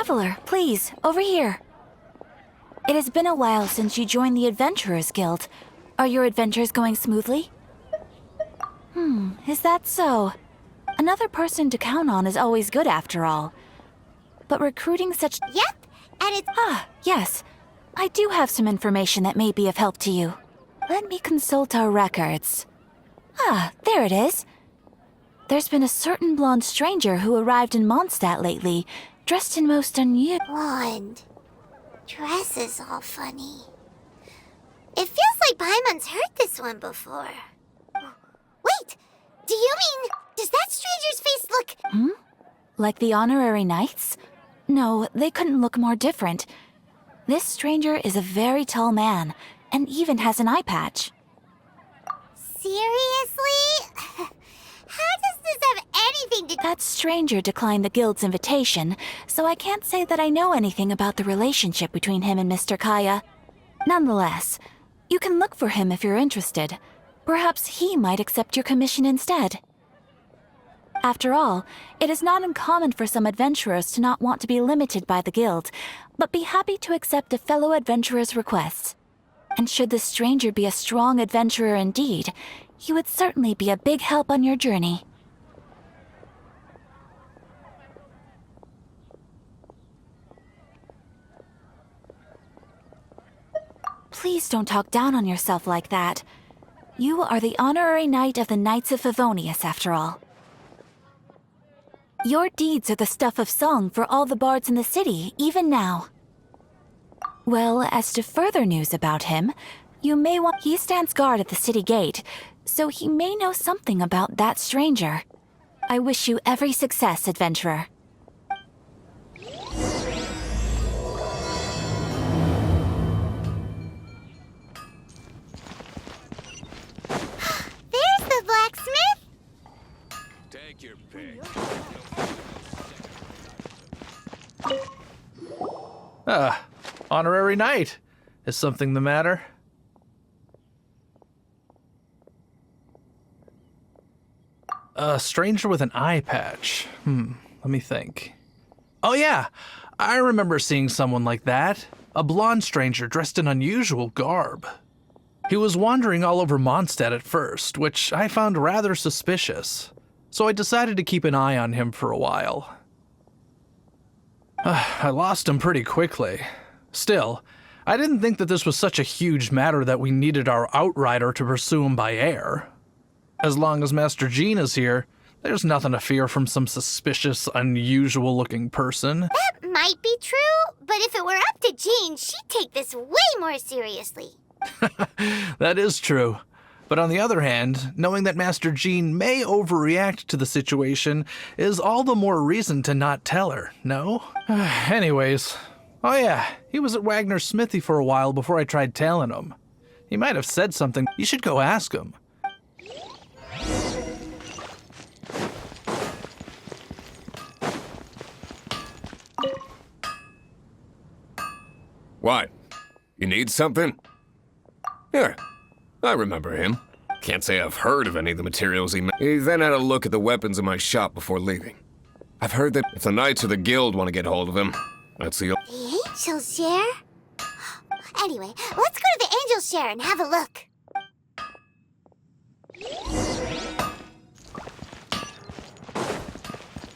Traveler, please, over here. It has been a while since you joined the Adventurers Guild. Are your adventures going smoothly? Is that so? Another person to count on is always good after all. But recruiting such— Yep, and it's— yes. I do have some information that may be of help to you. Let me consult our records. There it is. There's been a certain blonde stranger who arrived in Mondstadt lately, dressed in most unusual— Blonde. Dress is all funny. It feels like Paimon's heard this one before. Wait! Do you mean... Does that stranger's face look... Like the honorary knights? No, they couldn't look more different. This stranger is a very tall man, and even has an eye patch. Seriously? How does this have anything to... That stranger declined the guild's invitation, so I can't say that I know anything about the relationship between him and Mr. Kaya. Nonetheless, you can look for him if you're interested. Perhaps he might accept your commission instead. After all, it is not uncommon for some adventurers to not want to be limited by the guild, but be happy to accept a fellow adventurer's requests. And should the stranger be a strong adventurer indeed, he would certainly be a big help on your journey. Please don't talk down on yourself like that. You are the honorary knight of the Knights of Favonius, after all. Your deeds are the stuff of song for all the bards in the city, even now. Well, as to further news about him, you may want— He stands guard at the city gate, so he may know something about that stranger. I wish you every success, adventurer. There's the blacksmith! Take your pick. Honorary knight. Is something the matter? A stranger with an eye patch. Let me think. Oh yeah, I remember seeing someone like that. A blonde stranger dressed in unusual garb. He was wandering all over Mondstadt at first, which I found rather suspicious. So I decided to keep an eye on him for a while. I lost him pretty quickly. Still, I didn't think that this was such a huge matter that we needed our outrider to pursue him by air. As long as Master Jean is here, there's nothing to fear from some suspicious, unusual-looking person. That might be true, but if it were up to Jean, she'd take this way more seriously. That is true. But on the other hand, knowing that Master Jean may overreact to the situation is all the more reason to not tell her, no? Anyways, oh yeah, he was at Wagner's smithy for a while before I tried telling him. He might have said something. You should go ask him. What? You need something? Here, I remember him. Can't say I've heard of any of the materials he made. He then had a look at the weapons in my shop before leaving. I've heard that if the Knights of the Guild want to get hold of him, that's the... The Angel Share? Anyway, let's go to the Angel Share and have a look.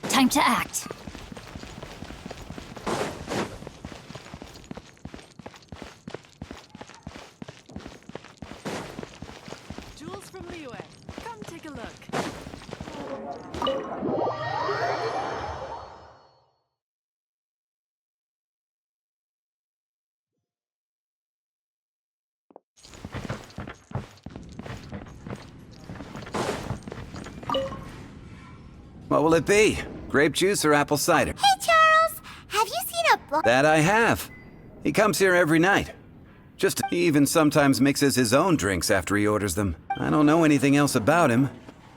Time to act. Jules from Liyue. Come take a look. What will it be? Grape juice or apple cider? Hey, Charles! Have you seen a book? That I have. He comes here every night. He even sometimes mixes his own drinks after he orders them. I don't know anything else about him,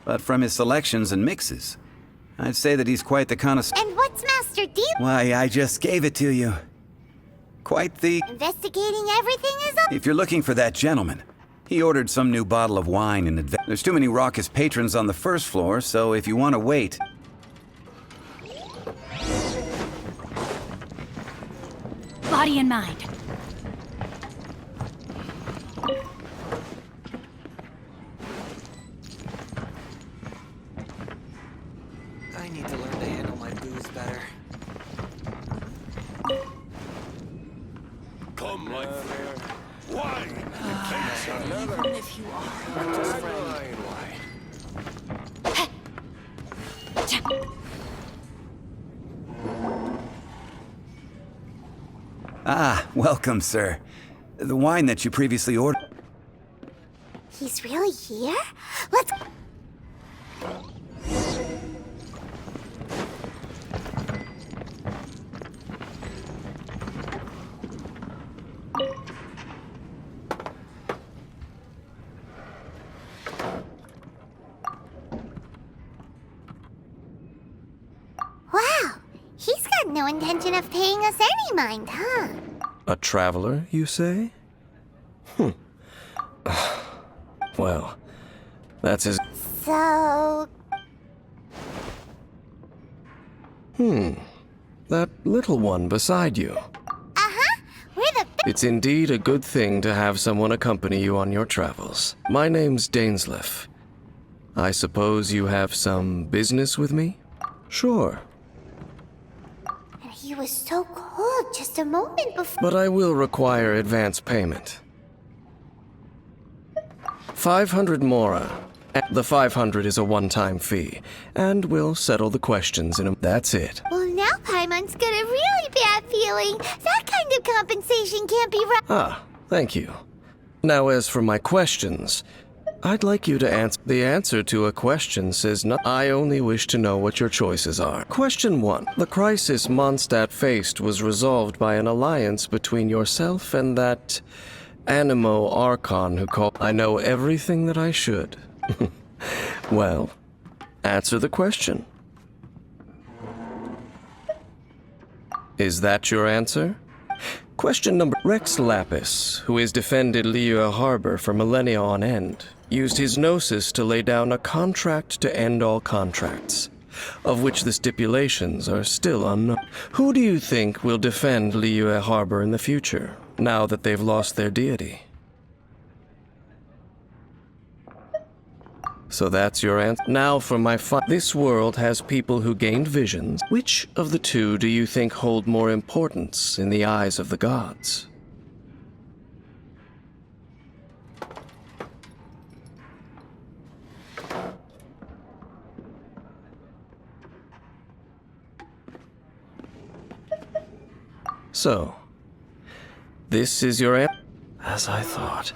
but from his selections and mixes, I'd say that he's quite the connoisseur. And what's Master D? Why, I just gave it to you. Quite the... Investigating everything is up. If you're looking for that gentleman, he ordered some new bottle of wine in advance. There's too many raucous patrons on the first floor, so if you want to wait... body and mind. I need to learn to handle my booze better. Come, my friend. Why? You can't say another. Even if you are just friend. Ah, welcome, sir. The wine that you previously ordered. He's really here? Let's... Wow, he's got no intention of paying us any mind, huh? A traveler, you say? Well, that's his... So... That little one beside you. Uh-huh, we're the... It's indeed a good thing to have someone accompany you on your travels. My name's Dainsleif. I suppose you have some business with me? Sure, And he was so cold just a moment before... but I will require advance payment. 500 mora. The 500 is a one-time fee, and we'll settle the questions in a... That's it. Well, now Paimon's got a really bad feeling. That kind of compensation can't be right. Ah, thank you. Now, as for my questions, I'd like you to answer. The answer to a question says no. I only wish to know what your choices are. Question 1. The crisis Mondstadt faced was resolved by an alliance between yourself and that Animo Archon who called... I know everything that I should. Well, answer the question. Is that your answer? Question number... Rex Lapis, who has defended Liyue Harbor for millennia on end, used his gnosis to lay down a contract to end all contracts, of which the stipulations are still unknown. Who do you think will defend Liyue Harbor in the future, now that they've lost their deity? So that's your answer. Now for my This world has people who gained visions. Which of the two do you think hold more importance in the eyes of the gods? So, this is your answer? As I thought.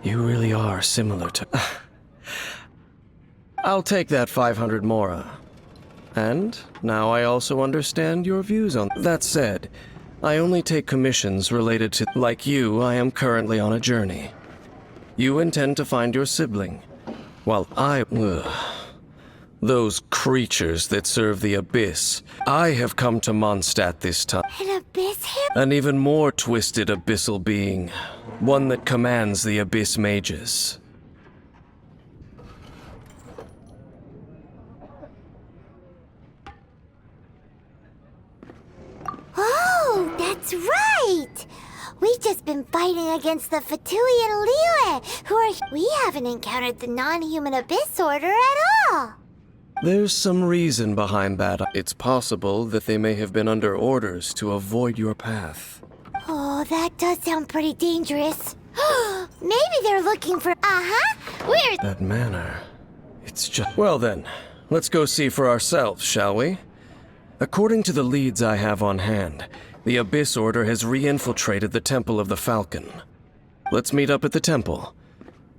You really are similar to... I'll take that 500 mora. And now I also understand your views on... That said, I only take commissions related to... Like you, I am currently on a journey. You intend to find your sibling, while I... Those creatures that serve the Abyss. I have come to Mondstadt this time. An abyss here? An even more twisted abyssal being. One that commands the Abyss mages. Oh, that's right! We've just been fighting against the Fatui and Liyue, who are... We haven't encountered the non-human Abyss Order at all! There's some reason behind that. It's possible that they may have been under orders to avoid your path. Oh, that does sound pretty dangerous. Maybe they're looking for... Where's... That manor. It's just... Well then, let's go see for ourselves, shall we? According to the leads I have on hand, the Abyss Order has re-infiltrated the Temple of the Falcon. Let's meet up at the temple.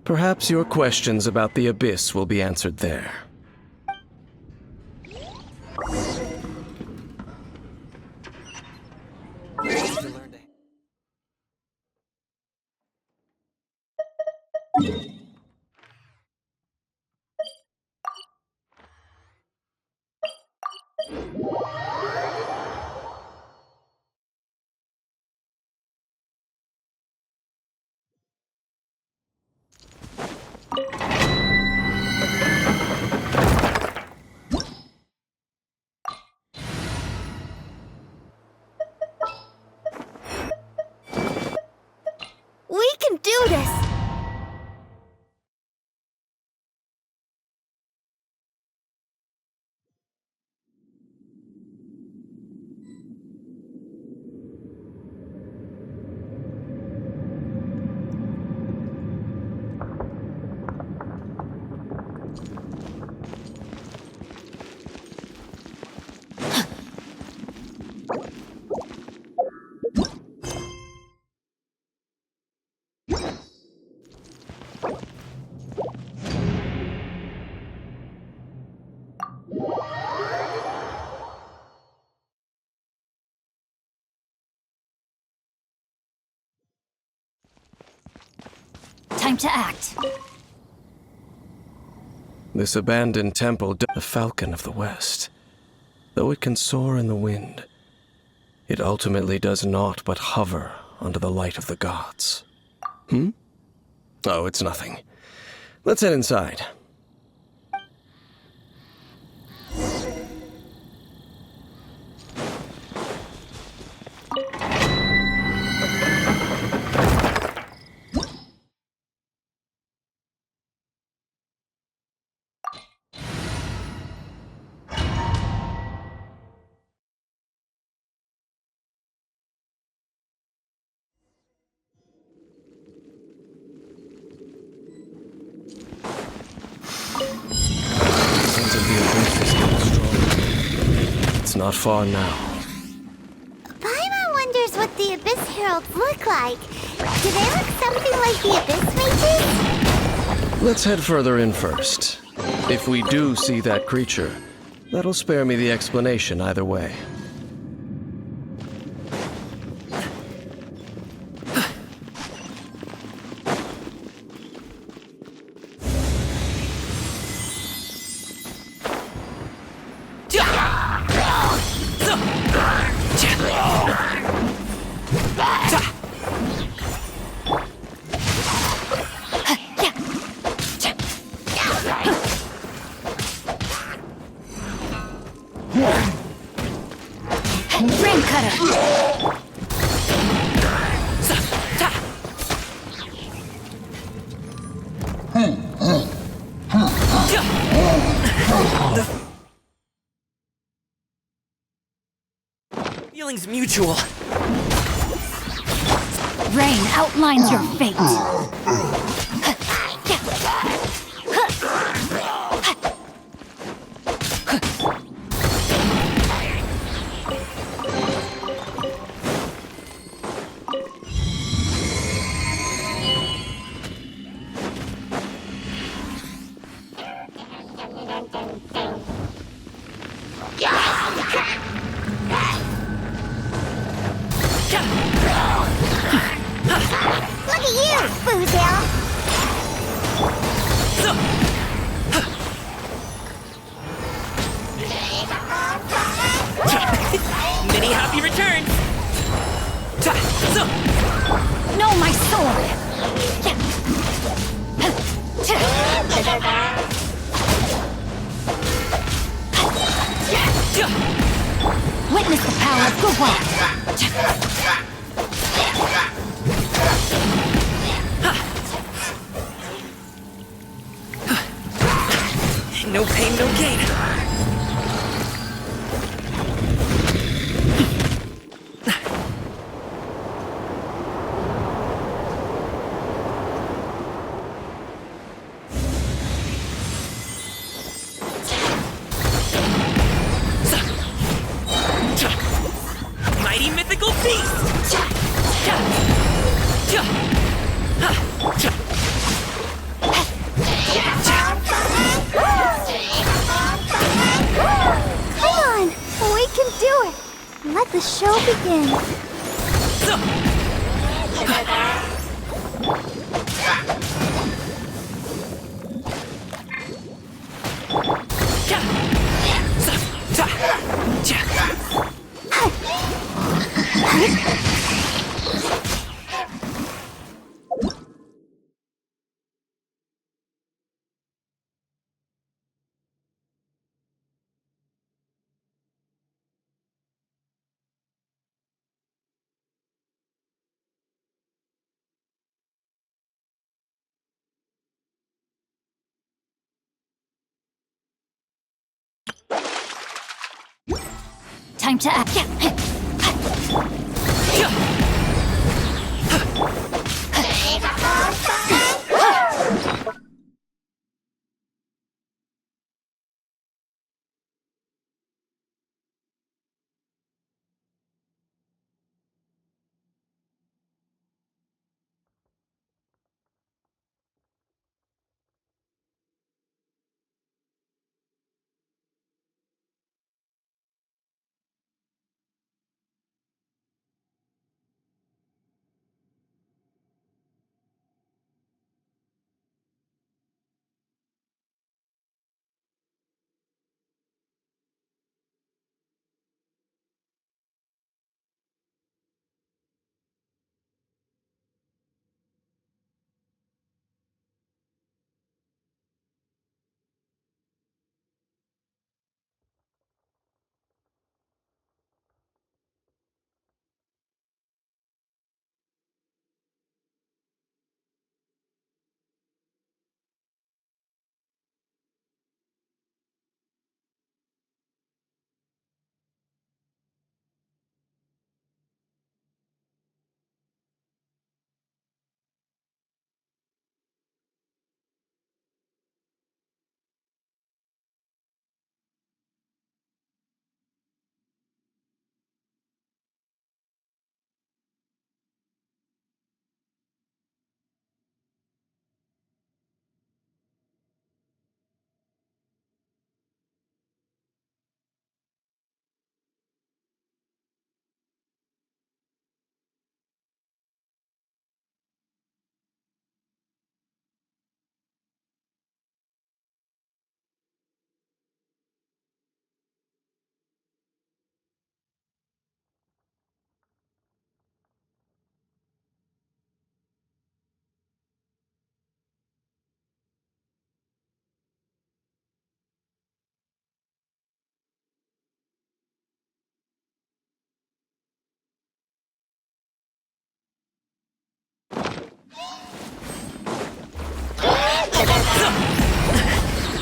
Perhaps your questions about the Abyss will be answered there. do this! Time to act. This abandoned temple, the Falcon of the West. Though it can soar in the wind, it ultimately does naught but hover under the light of the gods. Oh, it's nothing. Let's head inside. Sense of the abyss is getting stronger. It's not far now. Paimon wonders what the Abyss Heralds look like. Do they look something like the Abyss Mages? Let's head further in first. If we do see that creature, that'll spare me the explanation either way. Rain cutter. Feelings mutual. Rain outlines your fate. Look at you, Foozle! Many happy returns. No, my sword! Witness the power of good work! No pain, no gain. Mighty mythical beast! Come on! We can do it! Let the show begin. Time to act.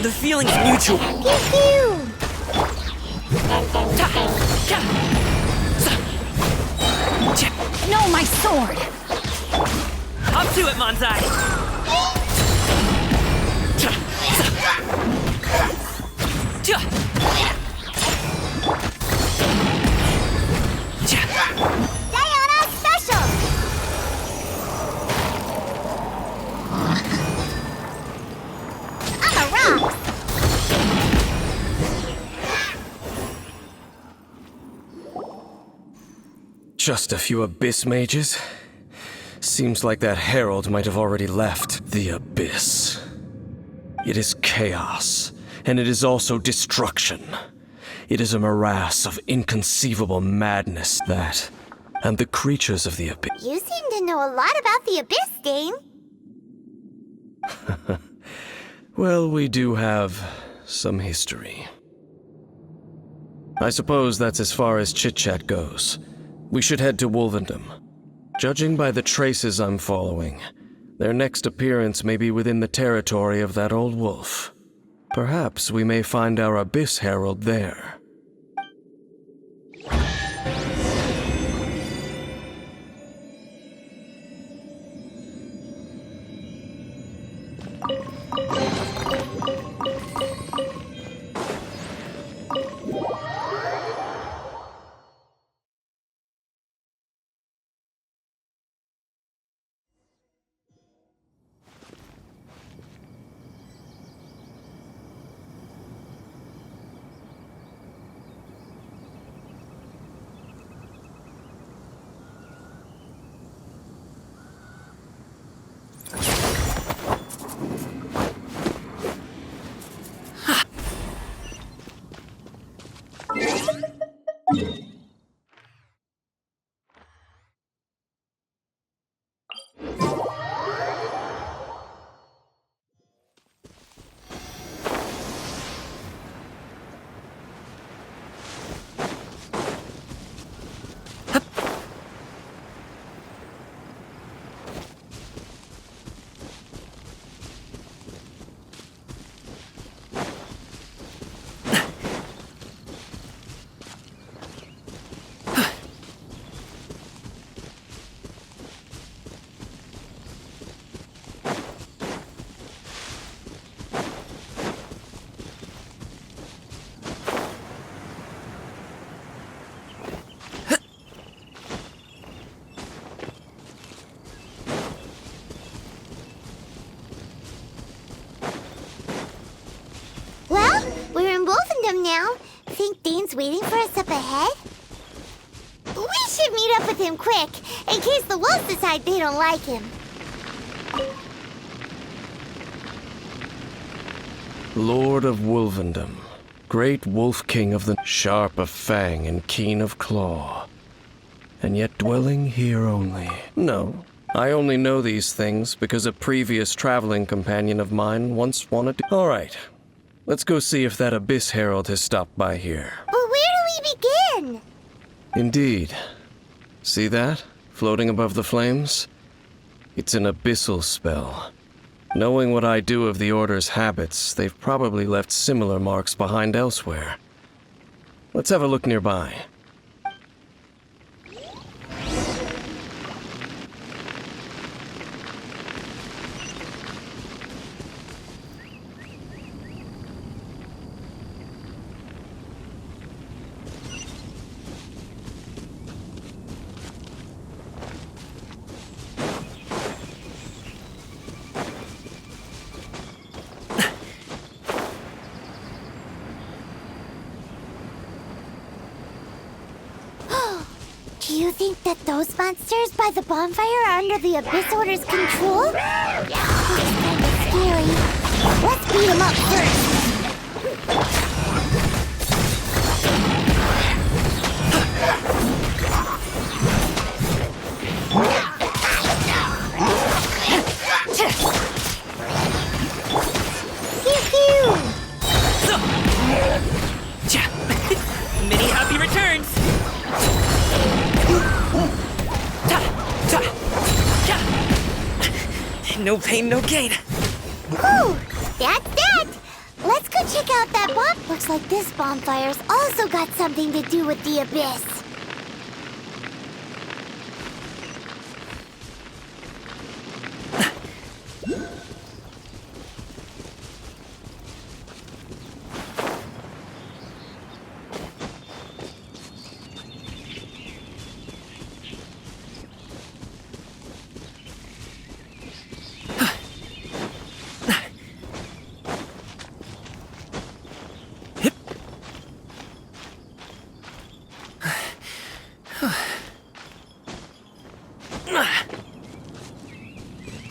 The feeling is mutual. No, my sword! Up to it, Manzai! Diana Special! On the rocks! Just a few Abyss mages? Seems like that herald might have already left the Abyss. It is chaos, and it is also destruction. It is a morass of inconceivable madness, that, and the creatures of the Abyss. You seem to know a lot about the Abyss, Dane. Well, we do have some history. I suppose that's as far as chit-chat goes. We should head to Wolvendom. Judging by the traces I'm following, their next appearance may be within the territory of that old wolf. Perhaps we may find our Abyss Herald there. him now. Think Dane's waiting for us up ahead? We should meet up with him quick, in case the wolves decide they don't like him. Lord of Wolvendom, great wolf king of the sharp of fang and keen of claw, and yet dwelling here only. No, I only know these things because a previous traveling companion of mine once wanted to. All right, let's go see if that Abyss Herald has stopped by here. But where do we begin? Indeed. See that, floating above the flames? It's an abyssal spell. Knowing what I do of the Order's habits, they've probably left similar marks behind elsewhere. Let's have a look nearby. Do you think that those monsters by the bonfire are under the Abyss Order's control? Looks kind of scary. Let's beat them up first. Pew-pew! Many happy returns! No pain, no gain. Whew! That's that! Let's go check out that bomb. Looks like this bonfire's also got something to do with the Abyss.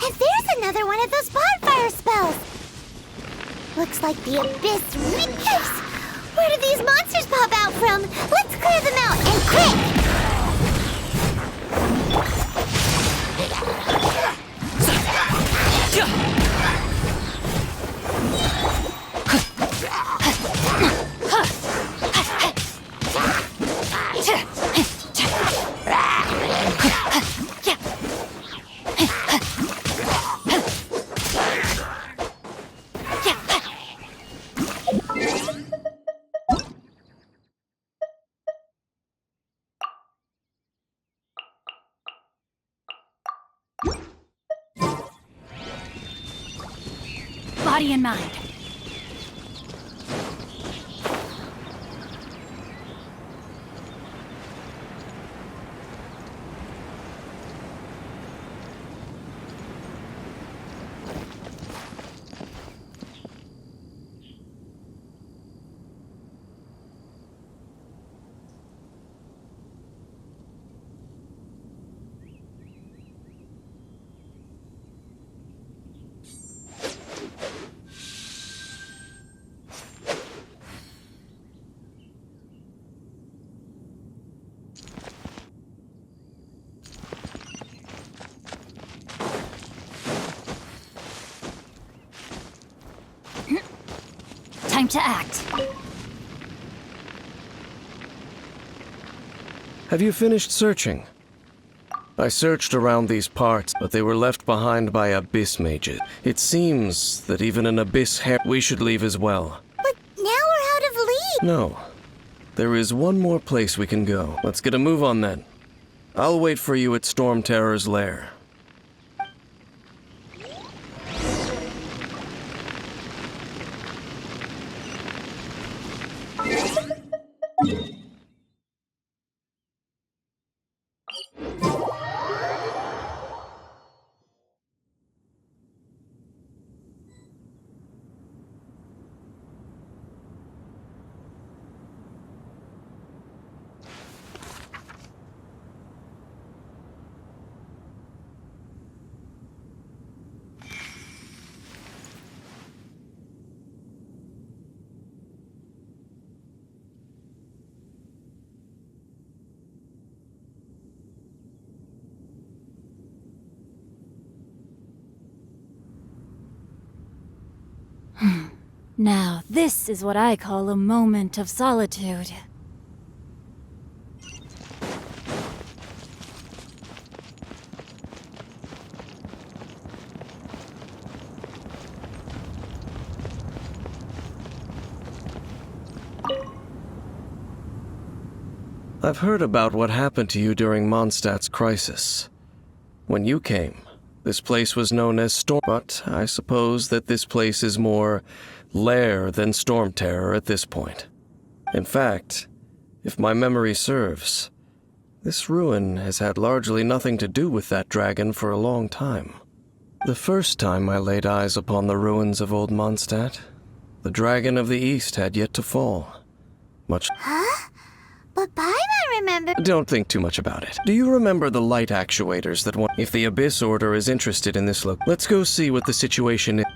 And there's another one of those bonfire spells! Looks like the Abyss Reapers! Where do these monsters pop out from? Let's clear them out, and quick! Body and mind. Time to act. Have you finished searching? I searched around these parts, but they were left behind by abyss mages. It seems that even an abyss we should leave as well. But now we're out of lead! No. There is one more place we can go. Let's get a move on then. I'll wait for you at Storm Terror's lair. Now, this is what I call a moment of solitude. I've heard about what happened to you during Mondstadt's crisis. When you came, this place was known as Storm, but I suppose that this place is more lair than storm terror at this point. In fact, if my memory serves, this ruin has had largely nothing to do with that dragon for a long time. The first time I laid eyes upon the ruins of old Mondstadt, the dragon of the East had yet to fall. Huh? But Paimon remember. Don't think too much about it. Do you remember the light actuators that want? If the Abyss Order is interested in this look, let's go see what the situation is.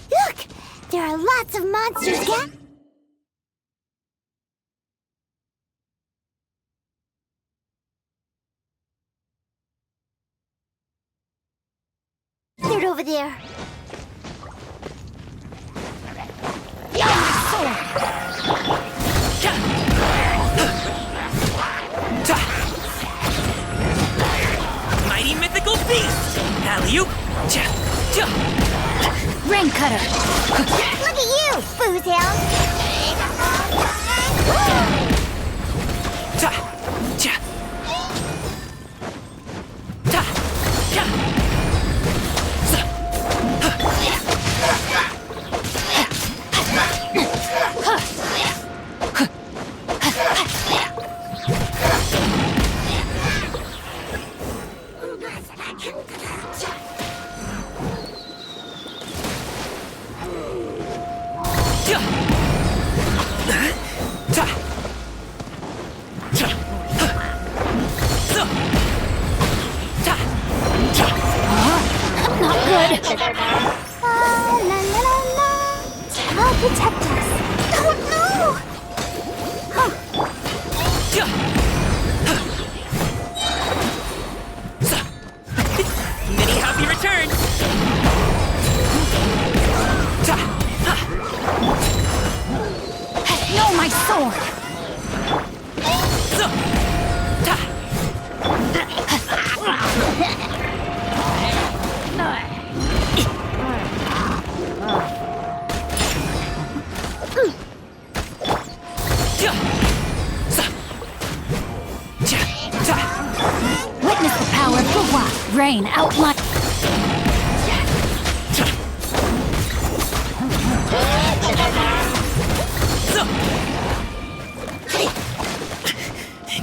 Look! There are lots of monsters gathered over there. Mighty mythical beast! Alley-oop! Rain cutter! Look at you, Boozhound! Not good! La la la la. I'll protect us. Oh no! Many happy returns! No, my sword! Witness the power of Gua! Rain outline.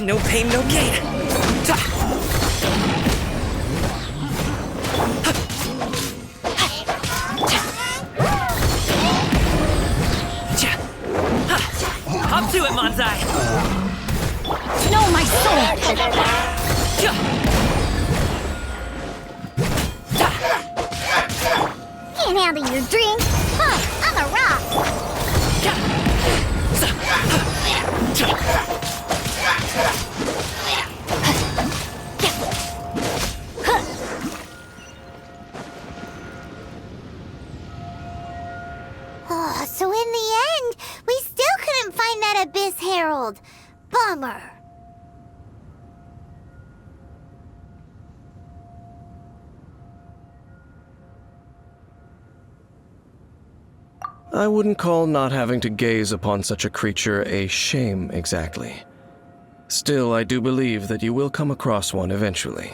No pain, no gain. Up to it, Manzai! No, my sword! Can't handle your drink. Huh, I'm a rock. Oh, so in the end, we still couldn't find that Abyss Herald. Bummer. I wouldn't call not having to gaze upon such a creature a shame exactly. Still, I do believe that you will come across one eventually.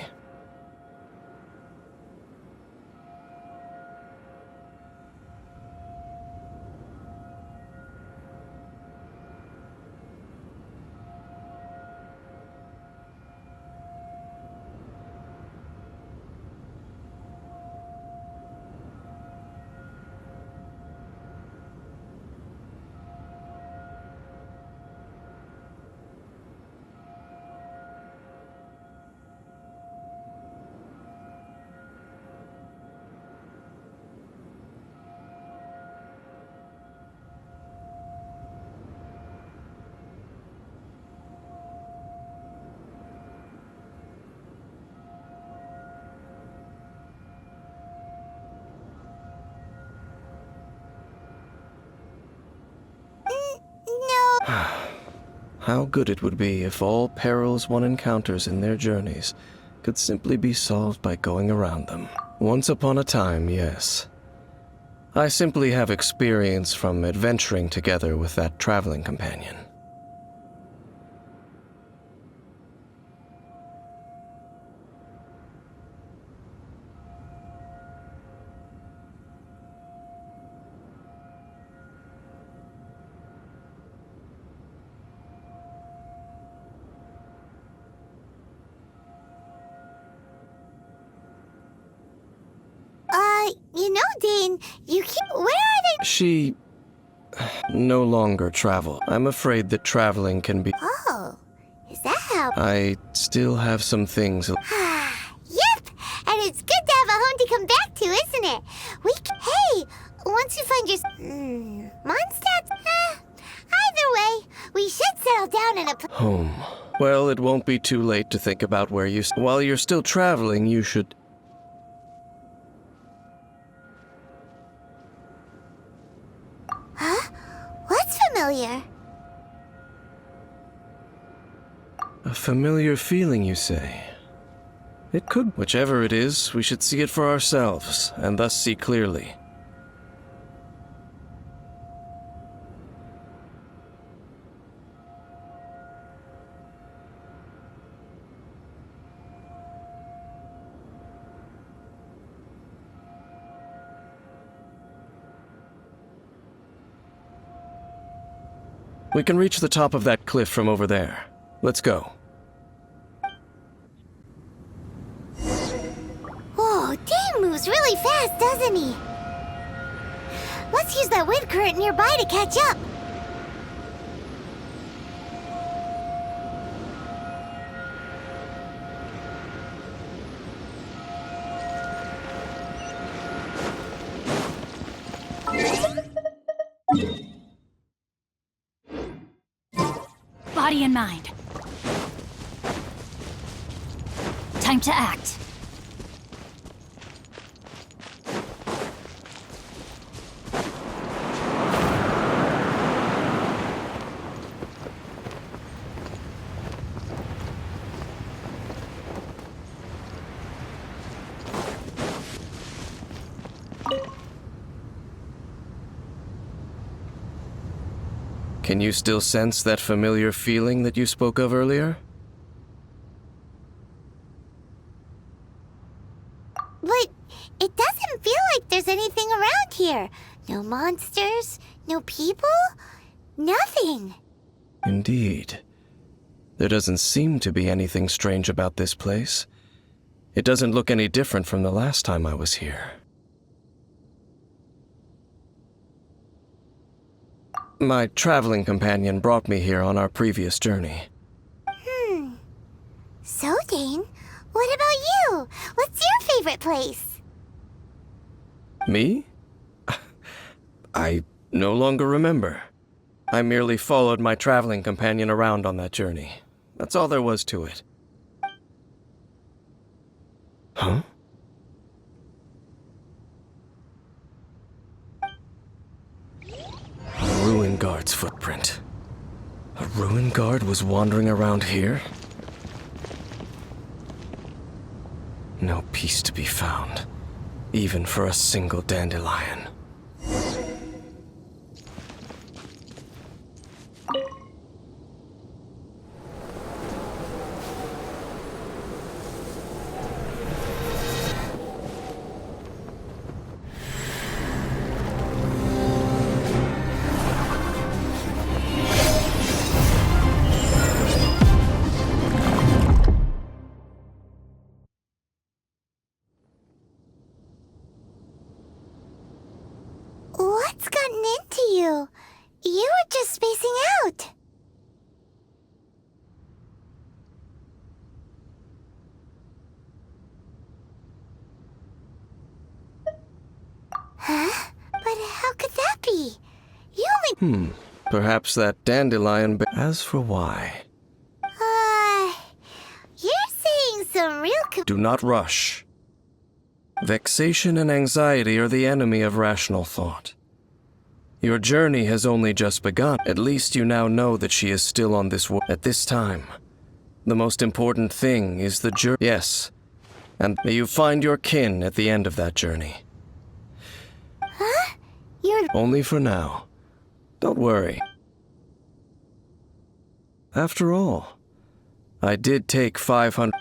How good it would be if all perils one encounters in their journeys could simply be solved by going around them. Once upon a time, yes. I simply have experience from adventuring together with that traveling companion. Dane, where are they? She no longer travel. I'm afraid that traveling can be... Oh, is that how? I still have some things... Yep, and it's good to have a home to come back to, isn't it? Hey, once you find your... Mondstadt? Either way, we should settle down in a... Home. Well, it won't be too late to think about where you... While you're still traveling, you should... Huh? What's familiar? A familiar feeling, you say? It could. Whichever it is, we should see it for ourselves, and thus see clearly. We can reach the top of that cliff from over there. Let's go. Whoa, Dane moves really fast, doesn't he? Let's use that wind current nearby to catch up. Body and mind. Time to act. Can you still sense that familiar feeling that you spoke of earlier? But it doesn't feel like there's anything around here. No monsters, no people, nothing. Indeed. There doesn't seem to be anything strange about this place. It doesn't look any different from the last time I was here. My traveling companion brought me here on our previous journey. So, Dane, what about you? What's your favorite place? Me? I no longer remember. I merely followed my traveling companion around on that journey. That's all there was to it. Huh? A ruin guard's footprint. A ruin guard was wandering around here? No peace to be found, even for a single dandelion. What's gotten into you? You were just spacing out. Huh? But how could that be? You only... Perhaps that dandelion As for why, You're saying some real... do not rush. Vexation and anxiety are the enemy of rational thought. Your journey has only just begun. At least you now know that she is still on this world at this time. The most important thing is the journey. Yes, and may you find your kin at the end of that journey. Huh? You're... Only for now. Don't worry. After all, I did take 500...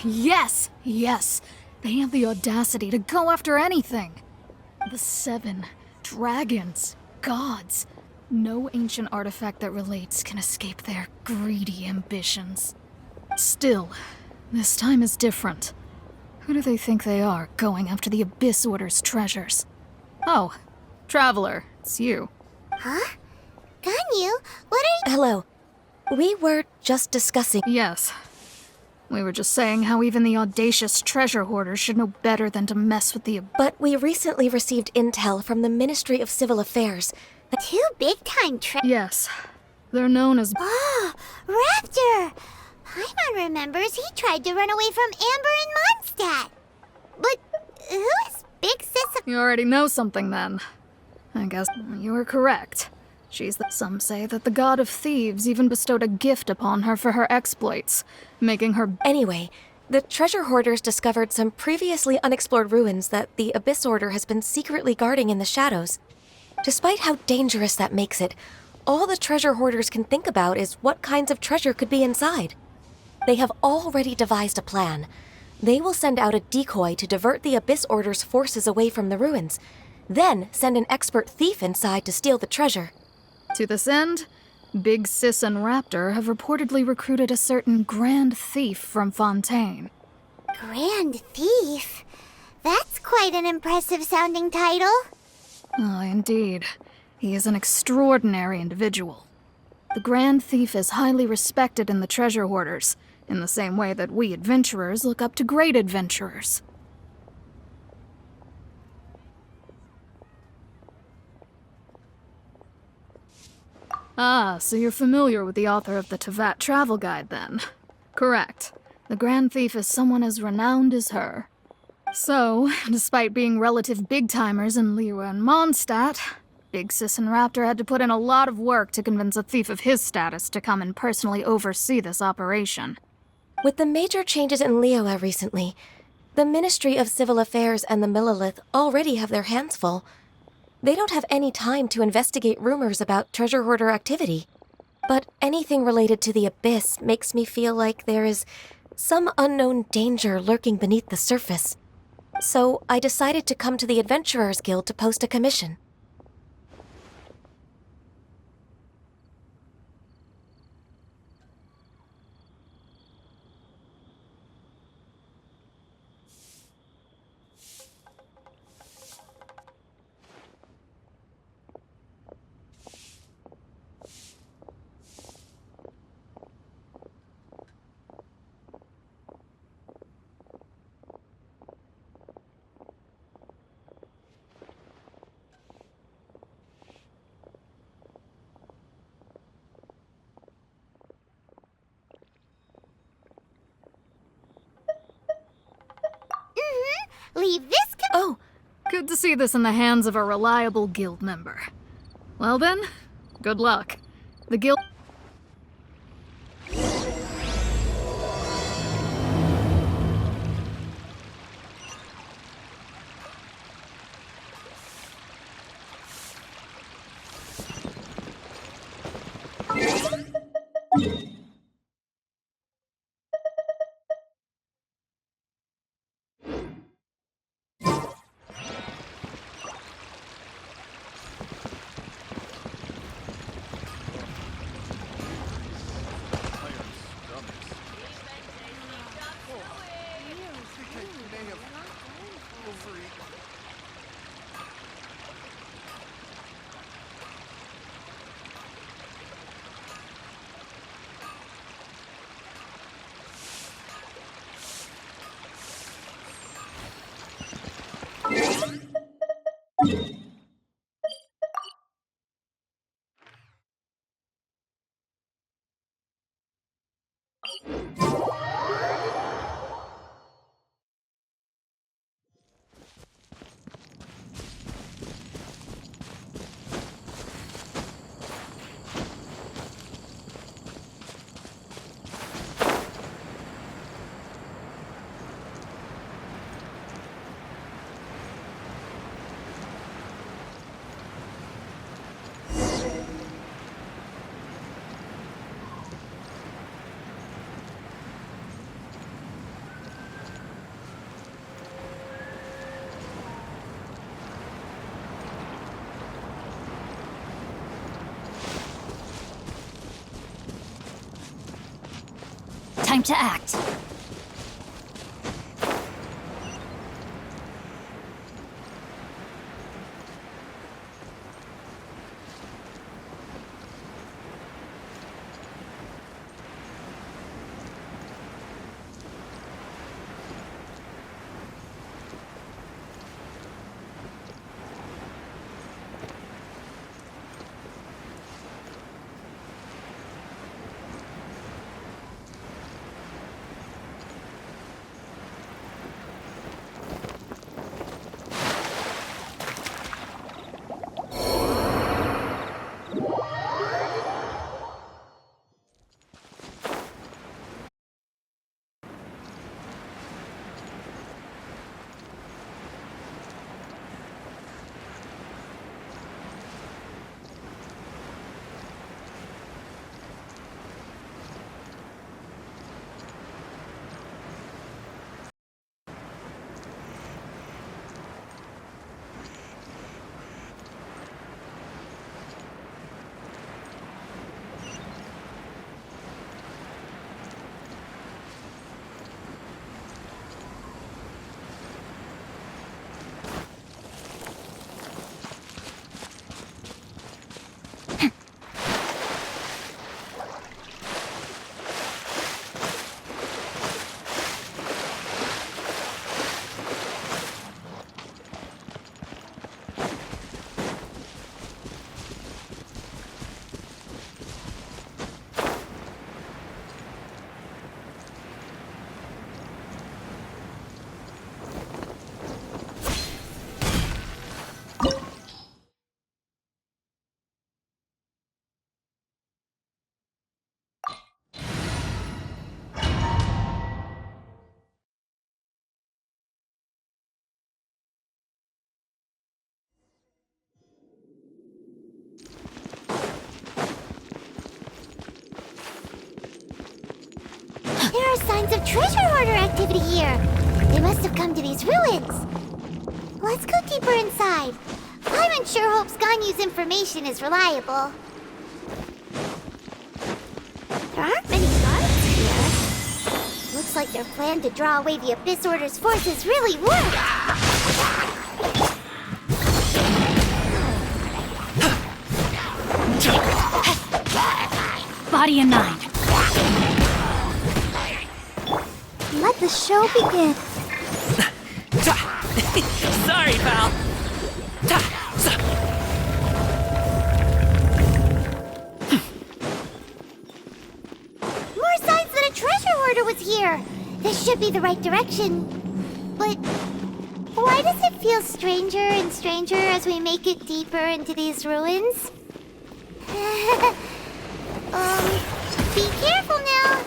Yes! Yes! They have the audacity to go after anything! The 7 dragons, gods. No ancient artifact that relates can escape their greedy ambitions. Still, this time is different. Who do they think they are, going after the Abyss Order's treasures? Oh, Traveler, it's you. Huh? Ganyu, what are you... Hello. We were just discussing. Yes. We were just saying how even the audacious treasure hoarders should know better than to mess with the... But we recently received intel from the Ministry of Civil Affairs. 2 big-time Yes. They're known as... Oh, Raptor! Paimon remembers he tried to run away from Amber and Mondstadt. But who is Big Sis... You already know something then. I guess you were correct. Some say that the god of thieves even bestowed a gift upon her for her exploits, making her... Anyway, the treasure hoarders discovered some previously unexplored ruins that the Abyss Order has been secretly guarding in the shadows. Despite how dangerous that makes it, all the treasure hoarders can think about is what kinds of treasure could be inside. They have already devised a plan. They will send out a decoy to divert the Abyss Order's forces away from the ruins, then send an expert thief inside to steal the treasure. To this end, Big Sis and Raptor have reportedly recruited a certain Grand Thief from Fontaine. Grand Thief? That's quite an impressive-sounding title. Oh, indeed. He is an extraordinary individual. The Grand Thief is highly respected in the treasure hoarders, in the same way that we adventurers look up to great adventurers. Ah, so you're familiar with the author of the Tevat Travel Guide, then? Correct. The Grand Thief is someone as renowned as her. So, despite being relative big-timers in Liyue and Mondstadt, Big Sis and Raptor had to put in a lot of work to convince a thief of his status to come and personally oversee this operation. With the major changes in Liyue recently, the Ministry of Civil Affairs and the Millelith already have their hands full. They don't have any time to investigate rumors about treasure hoarder activity. But anything related to the Abyss makes me feel like there is some unknown danger lurking beneath the surface. So I decided to come to the Adventurers Guild to post a commission. Leave this... Oh, Good to see this in the hands of a reliable guild member. Well then, good luck. The guild... control freak. Time to act. There are signs of treasure hoarder activity here. They must have come to these ruins. Let's go deeper inside. Paimon sure hopes Ganyu's information is reliable. There aren't many guards here. Looks like their plan to draw away the Abyss Order's forces really worked. Body in mind. Let the show begin. Sorry, pal. More signs that a treasure hoarder was here. This should be the right direction. But why does it feel stranger and stranger as we make it deeper into these ruins? Be careful now.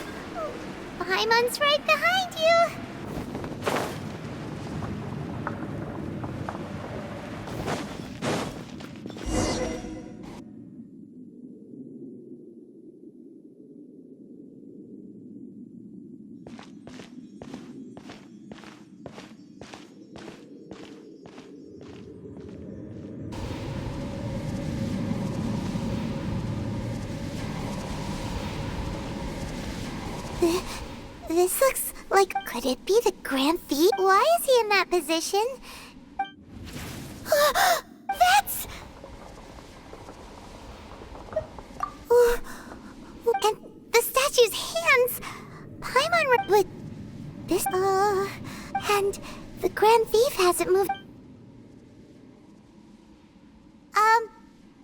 Paimon's right behind you. This looks like Could it be the Grand Thief? Why is he in that position? That's... And the statue's hands! Paimon but this... And the Grand Thief hasn't moved...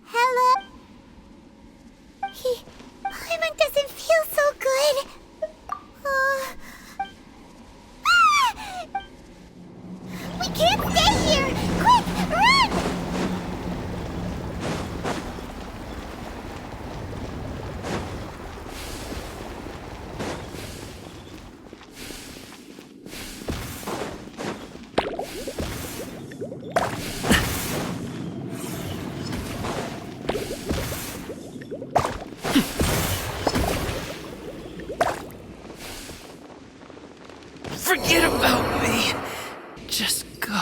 Hello? Paimon doesn't feel so good. We can't stay here! Quick, run! Forget about me. Just go.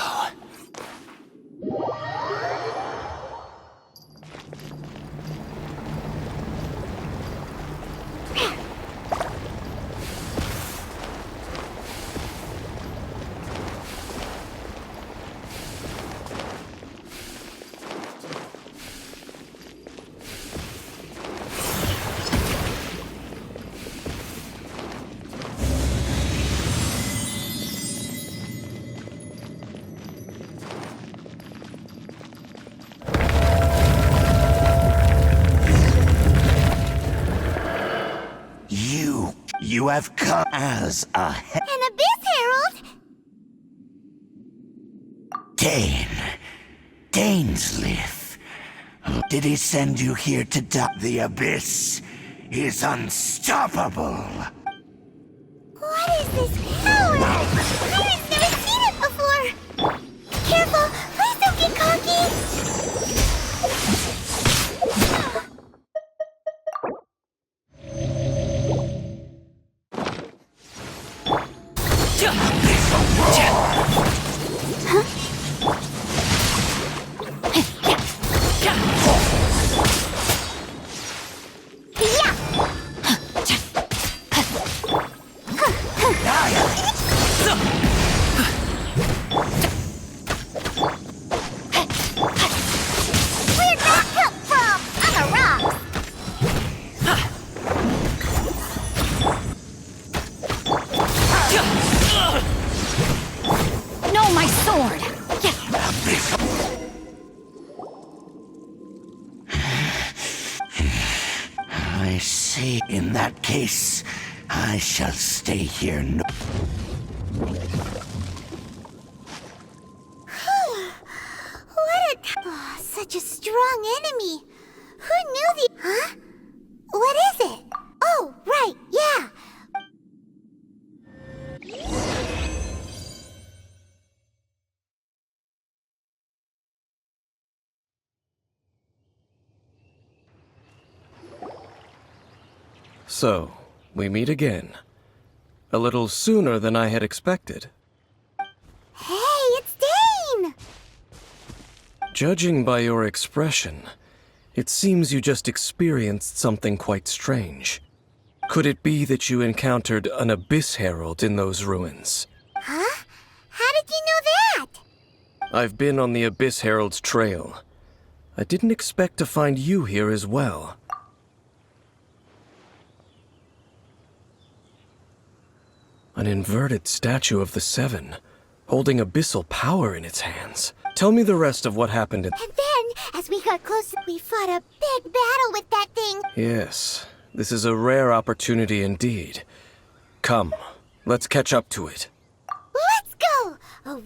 You have come as An Abyss Herald? Dainsleif. Did he send you here to die? The Abyss is unstoppable. What is this power? I've never seen it before! Careful! Please don't get cocky! I see. In that case, I shall stay here. Such a strong enemy. Who knew the... Huh? What is it? Oh, right, yeah. So, we meet again. A little sooner than I had expected. Hey, it's Dane! Judging by your expression, it seems you just experienced something quite strange. Could it be that you encountered an Abyss Herald in those ruins? Huh? How did you know that? I've been on the Abyss Herald's trail. I didn't expect to find you here as well. An inverted statue of the Seven, holding abyssal power in its hands. Tell me the rest of what happened. And then, as we got closer, we fought a big battle with that thing. Yes, this is a rare opportunity indeed. Come, let's catch up to it. Let's go! Oh.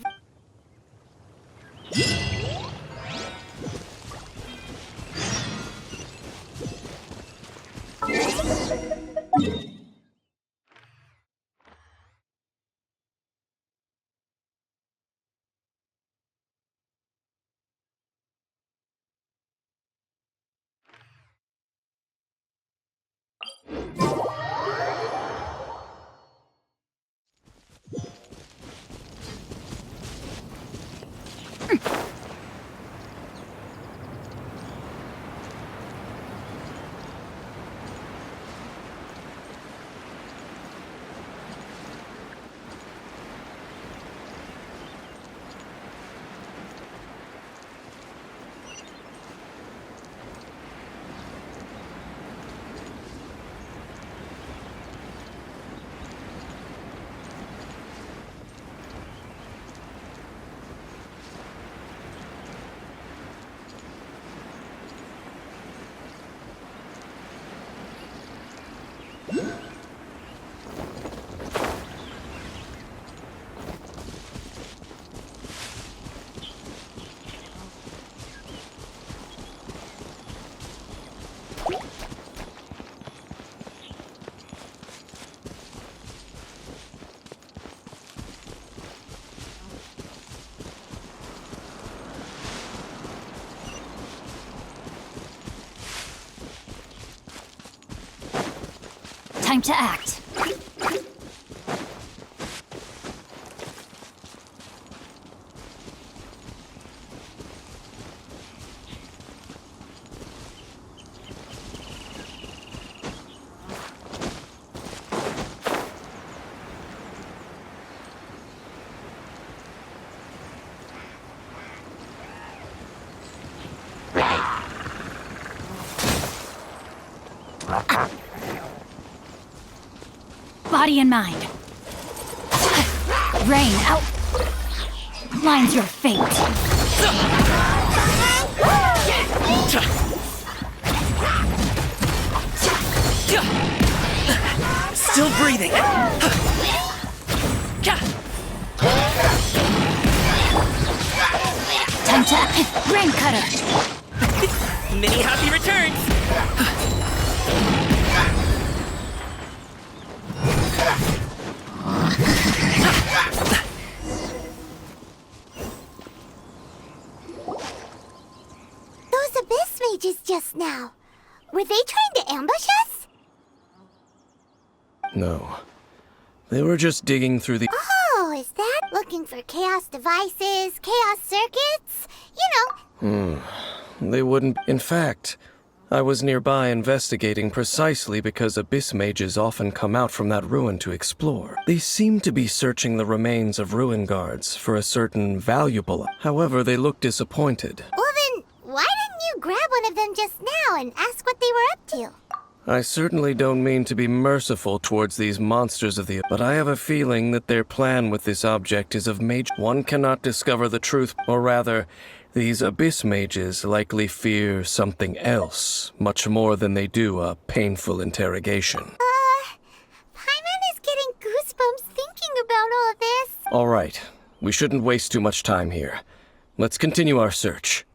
Time to act. Body and mind. Rain out. Line's your fate. Still breathing. Time to rain cutter. Many happy returns. Those abyss mages just now. Were they trying to ambush us? No. They were just digging through the. Oh, is that looking for chaos devices, chaos circuits? You know. They wouldn't. In fact, I was nearby investigating precisely because abyss mages often come out from that ruin to explore. They seem to be searching the remains of ruin guards for a certain valuable. However, they look disappointed. Well then, why didn't you grab one of them just now and ask what they were up to? I certainly don't mean to be merciful towards these monsters of the. But I have a feeling that their plan with this object is of major. One cannot discover the truth, or rather, these abyss mages likely fear something else, much more than they do a painful interrogation. Paimon is getting goosebumps thinking about all this. All right, we shouldn't waste too much time here. Let's continue our search.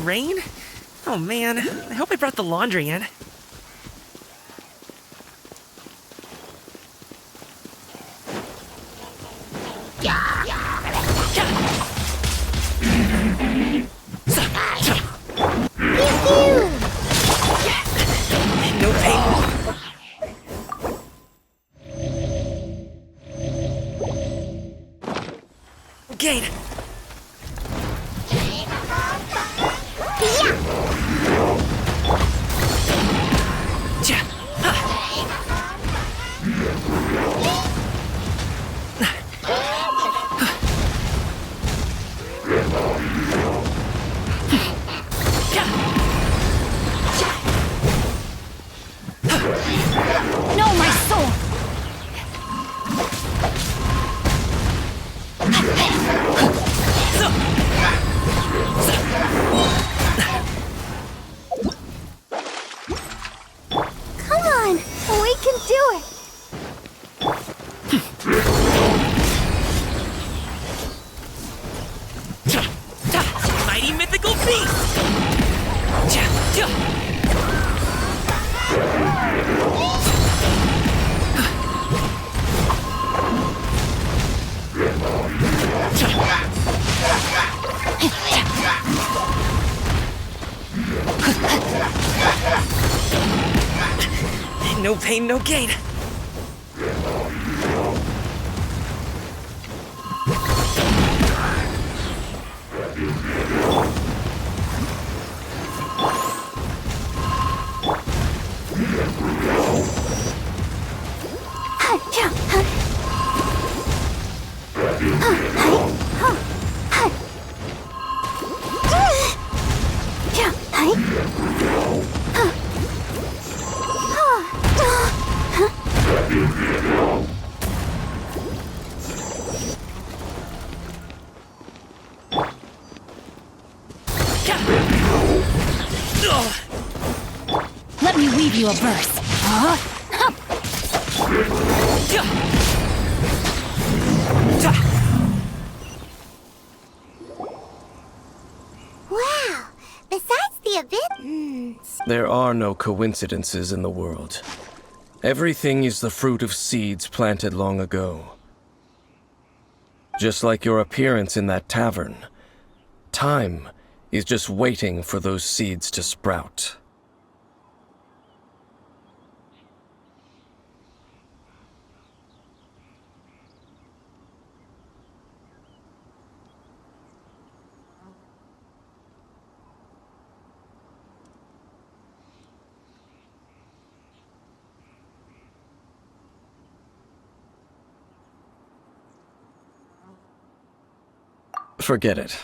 Rain? Oh man, I hope I brought the laundry in. No pain. Gain. No, my soul! Come on, we can do it. Mighty mythical beast! No pain, no gain. Let me weave you a verse. Wow! Besides the abyss... There are no coincidences in the world. Everything is the fruit of seeds planted long ago. Just like your appearance in that tavern, time is just waiting for those seeds to sprout. Forget it.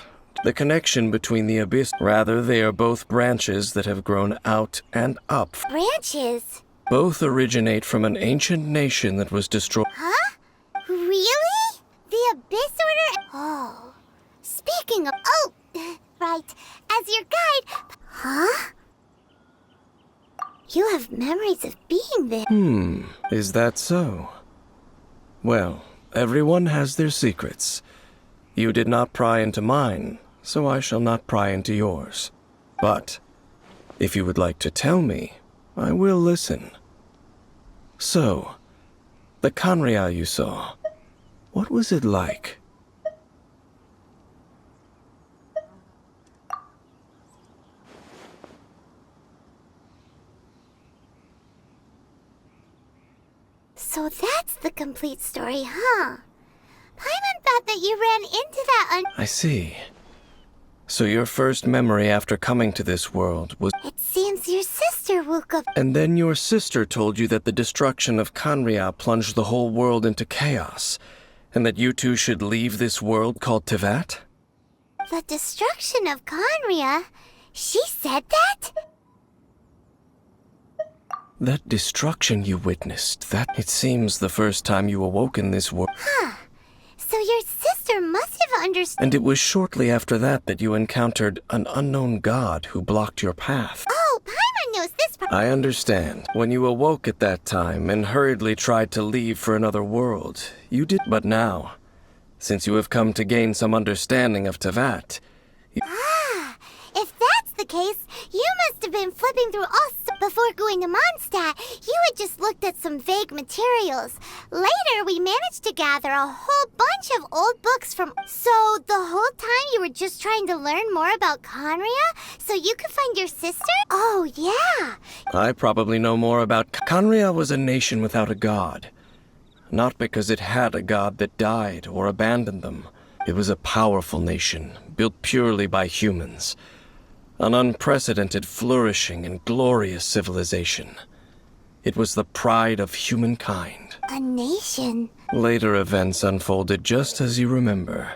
The connection between the abyss... Rather, they are both branches that have grown out and up. Branches? Both originate from an ancient nation that was destroyed... Huh? Really? The Abyss Order? Oh. Speaking of... Oh! Right. As your guide... Huh? You have memories of being there. Is that so? Well, everyone has their secrets. You did not pry into mine, so I shall not pry into yours. But, if you would like to tell me, I will listen. So, the Khaenri'ah you saw, what was it like? So that's the complete story, huh? Paimon thought that you ran into that I see. So your first memory after coming to this world was... It seems your sister woke up... And then your sister told you that the destruction of Khaenri'ah plunged the whole world into chaos, and that you two should leave this world called Teyvat? The destruction of Khaenri'ah? She said that? That destruction you witnessed, that... It seems the first time you awoke in this world... Huh. So your sister must have understood... And it was shortly after that that you encountered an unknown god who blocked your path. Oh, Paimon knows this part... I understand. When you awoke at that time and hurriedly tried to leave for another world, you did... But now, since you have come to gain some understanding of Teyvat... Ah, if that's the case, you must have been flipping through all... Before going to Mondstadt, you had just looked at some vague materials. Later, we managed to gather a whole bunch of old books from... So, the whole time you were just trying to learn more about Khaenri'ah so you could find your sister? Oh, yeah. I probably know more about... Khaenri'ah was a nation without a god. Not because it had a god that died or abandoned them. It was a powerful nation, built purely by humans. An unprecedented, flourishing, and glorious civilization. It was the pride of humankind. A nation? Later events unfolded just as you remember.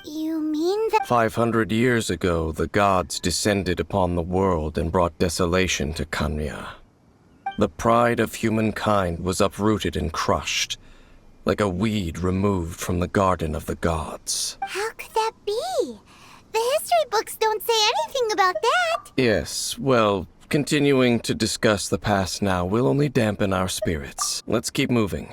You mean that... 500 years ago, the gods descended upon the world and brought desolation to Khaenri'ah. The pride of humankind was uprooted and crushed, like a weed removed from the garden of the gods. How could that be? The history books don't say anything about that. Yes, well, continuing to discuss the past now will only dampen our spirits. Let's keep moving.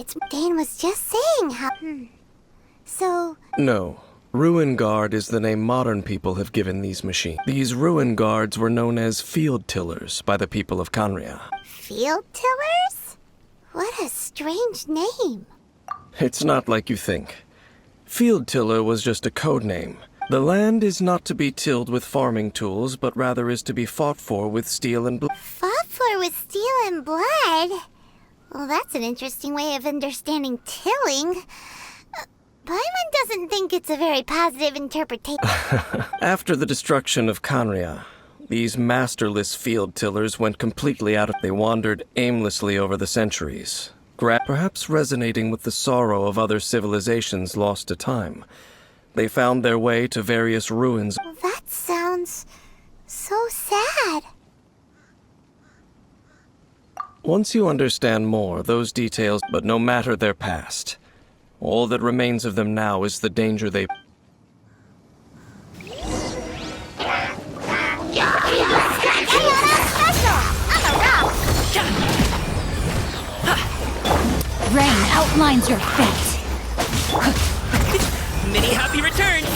It's Dane was just saying how. So No. Ruin Guard is the name modern people have given these machines. These Ruin Guards were known as field tillers by the people of Canria. field tillers? What a strange name. It's not like you think. Field tiller was just a code name. The land is not to be tilled with farming tools, but rather is to be fought for with steel and blood. Fought for with steel and blood? Well, that's an interesting way of understanding tilling. Paimon doesn't think it's a very positive interpretation. After the destruction of Canria, these masterless field tillers went completely out of. They wandered aimlessly over the centuries, perhaps resonating with the sorrow of other civilizations lost to time. They found their way to various ruins. That sounds so sad. Once you understand more, those details, but no matter their past, all that remains of them now is the danger they... Rain outlines your fate. Many happy returns!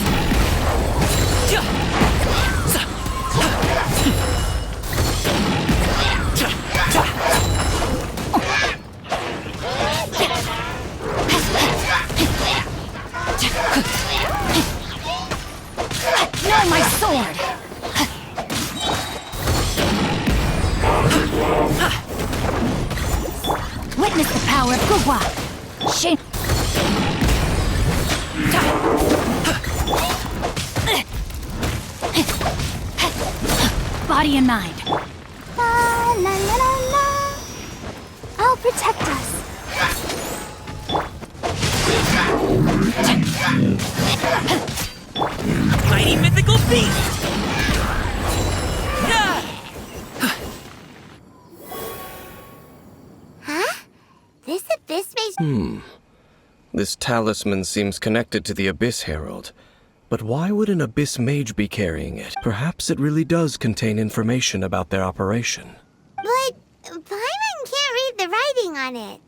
No, my sword! Witness the power of Gugwa! Shame. Body and mind. La la la la la. I'll protect us. Mighty mythical beast! Huh? This abyss may... This talisman seems connected to the Abyss Herald. But why would an Abyss Mage be carrying it? Perhaps it really does contain information about their operation. But Paimon can't read the writing on it.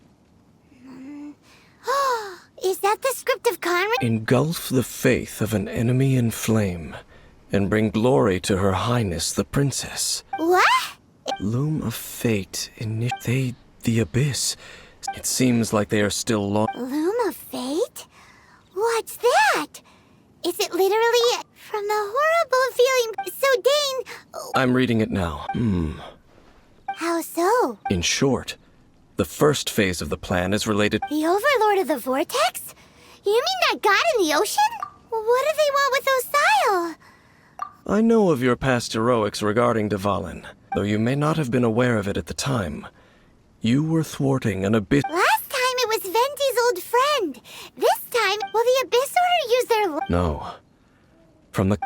Is that the script of Conrad? Engulf the faith of an enemy in flame, and bring glory to Her Highness the Princess. What? Loom of fate, the Abyss. It seems like they are still Loom of fate? What's that? Is it literally from the horrible feeling? So Dane... I'm reading it now. How so? In short, the first phase of the plan is related... The Overlord of the Vortex? You mean that god in the ocean? What do they want with Osial? I know of your past heroics regarding Dvalin, though you may not have been aware of it at the time. You were thwarting an Abyss... Last time it was Venti's old friend. This time, will the Abyss Order use their... No.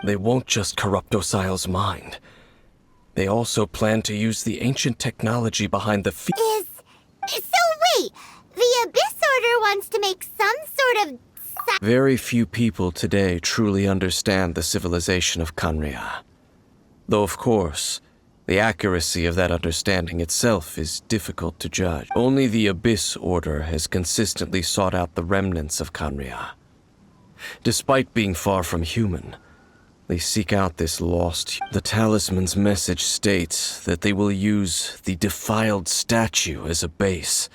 They won't just corrupt Osial's mind. They also plan to use the ancient technology behind the So wait, the Abyss Order wants to make some sort of... Very few people today truly understand the civilization of Canria. Though, of course, the accuracy of that understanding itself is difficult to judge. Only the Abyss Order has consistently sought out the remnants of Canria. Despite being far from human, they seek out this lost... The talisman's message states that they will use the defiled statue as a base,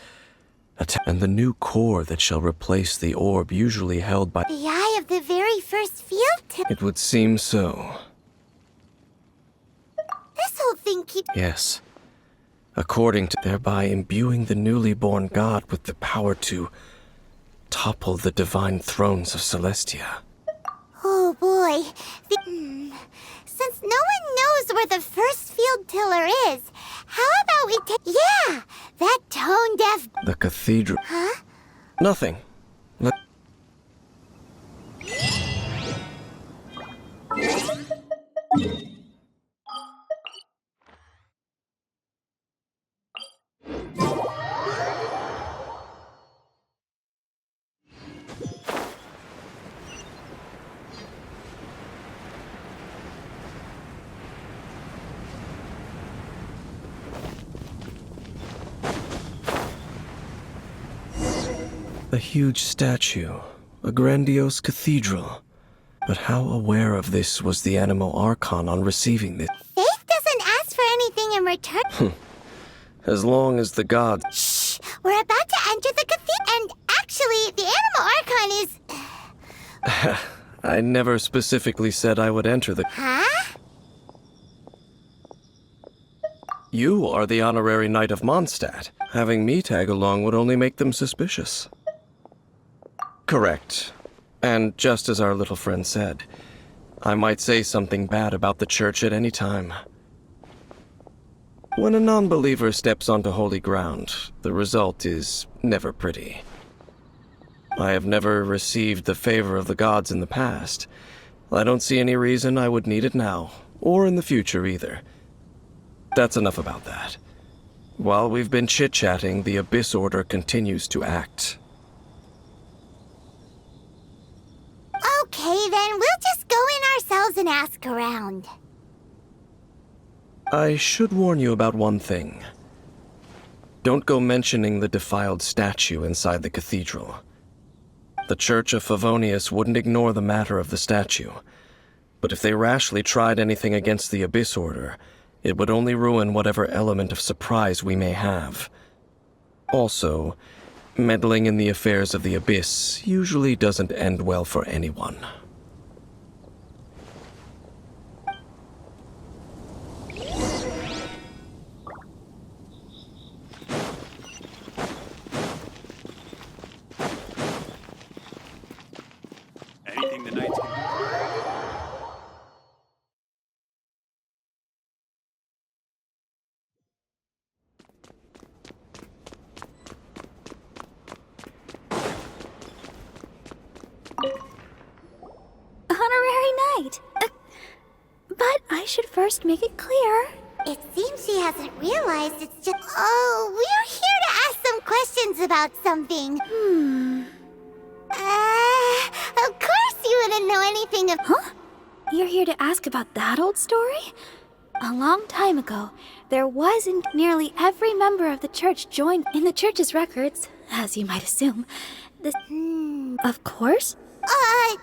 and the new core that shall replace the orb usually held by... The eye of the very first field? It would seem so. This whole thing keeps... Yes. According to... Thereby imbuing the newly born god with the power to topple the divine thrones of Celestia. Oh boy. Since no one knows where the first field tiller is, how about we take... Yeah! That tone-deaf... The cathedral... Huh? Nothing. A huge statue, a grandiose cathedral. But how aware of this was the Animo Archon on receiving this? Faith doesn't ask for anything in return. As long as the gods... Shh! We're about to enter the cathedral, and actually, the Animo Archon is... I never specifically said I would enter the... Huh? You are the honorary Knight of Mondstadt. Having me tag along would only make them suspicious. Correct. And just as our little friend said, I might say something bad about the church at any time. When a non-believer steps onto holy ground, the result is never pretty. I have never received the favor of the gods in the past. I don't see any reason I would need it now, or in the future either. That's enough about that. While we've been chit-chatting, the Abyss Order continues to act. Okay, then we'll just go in ourselves and ask around. I should warn you about one thing. Don't go mentioning the defiled statue inside the cathedral. The Church of Favonius wouldn't ignore the matter of the statue, but if they rashly tried anything against the Abyss Order, it would only ruin whatever element of surprise we may have. Also, meddling in the affairs of the Abyss usually doesn't end well for anyone. Anything the Knights can do. Honorary Knight. But I should first make it clear. It seems she hasn't realized it's just... Oh, we're here to ask some questions about something. Of course you wouldn't know anything of... Huh? You're here to ask about that old story? A long time ago, there was in nearly every member of the church joined in the church's records, as you might assume. Of course.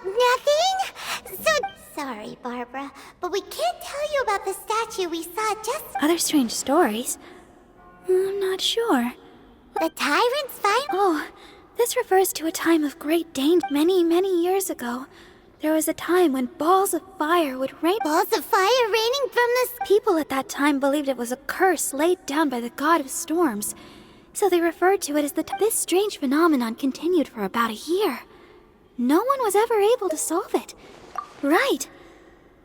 Nothing? So, sorry, Barbara, but we can't tell you about the statue we saw just... Other strange stories? I'm not sure. The Tyrant's final... Oh, this refers to a time of great danger. Many, many years ago, there was a time when balls of fire would rain... Balls of fire raining from the... People at that time believed it was a curse laid down by the god of storms. So they referred to it as This strange phenomenon continued for about a year. No one was ever able to solve it. Right.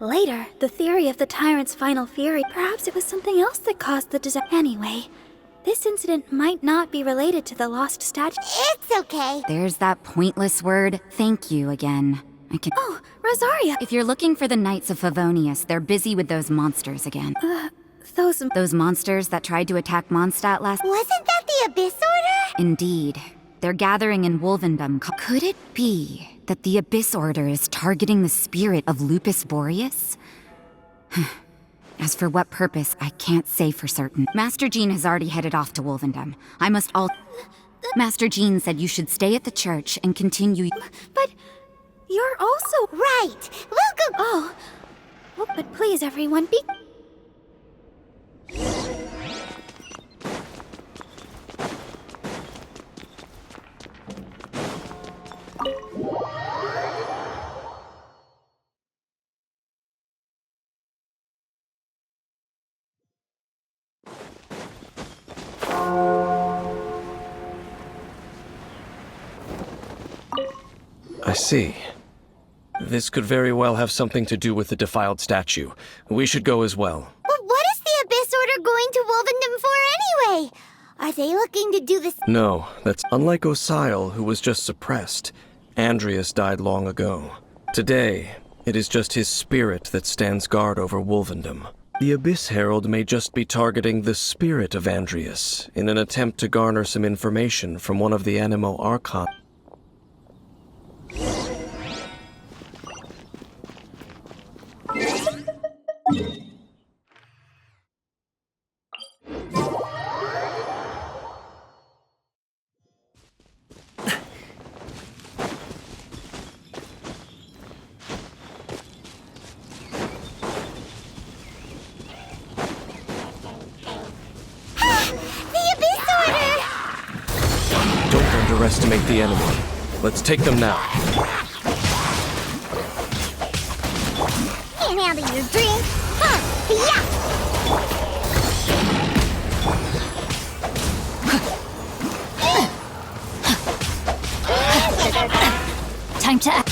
Later, the theory of the Tyrant's final fury, perhaps it was something else that caused the disaster. Anyway, this incident might not be related to the lost statue. It's okay. There's that pointless word, thank you again. Oh, Rosaria! If you're looking for the Knights of Favonius, they're busy with those monsters again. Those monsters that tried to attack Mondstadt last... Wasn't that the Abyss Order? Indeed. They're gathering in Wolvendom. Could it be that the Abyss Order is targeting the spirit of Lupus Boreas? As for what purpose, I can't say for certain. Master Jean has already headed off to Wolvendom. Master Jean said you should stay at the church and continue... But you're also... Right. We'll go... Oh, but please, everyone, be... I see. This could very well have something to do with the defiled statue. We should go as well. But what is the Abyss Order going to Wolvendom for anyway? Are they looking to do this? No, that's unlike Osile, who was just suppressed. Andreas died long ago. Today, it is just his spirit that stands guard over Wolvendom. The Abyss Herald may just be targeting the spirit of Andreas in an attempt to garner some information from one of the Animo Archon. underestimate the enemy. Let's take them now. Can't handle your drink. Huh? Yeah. Time to act.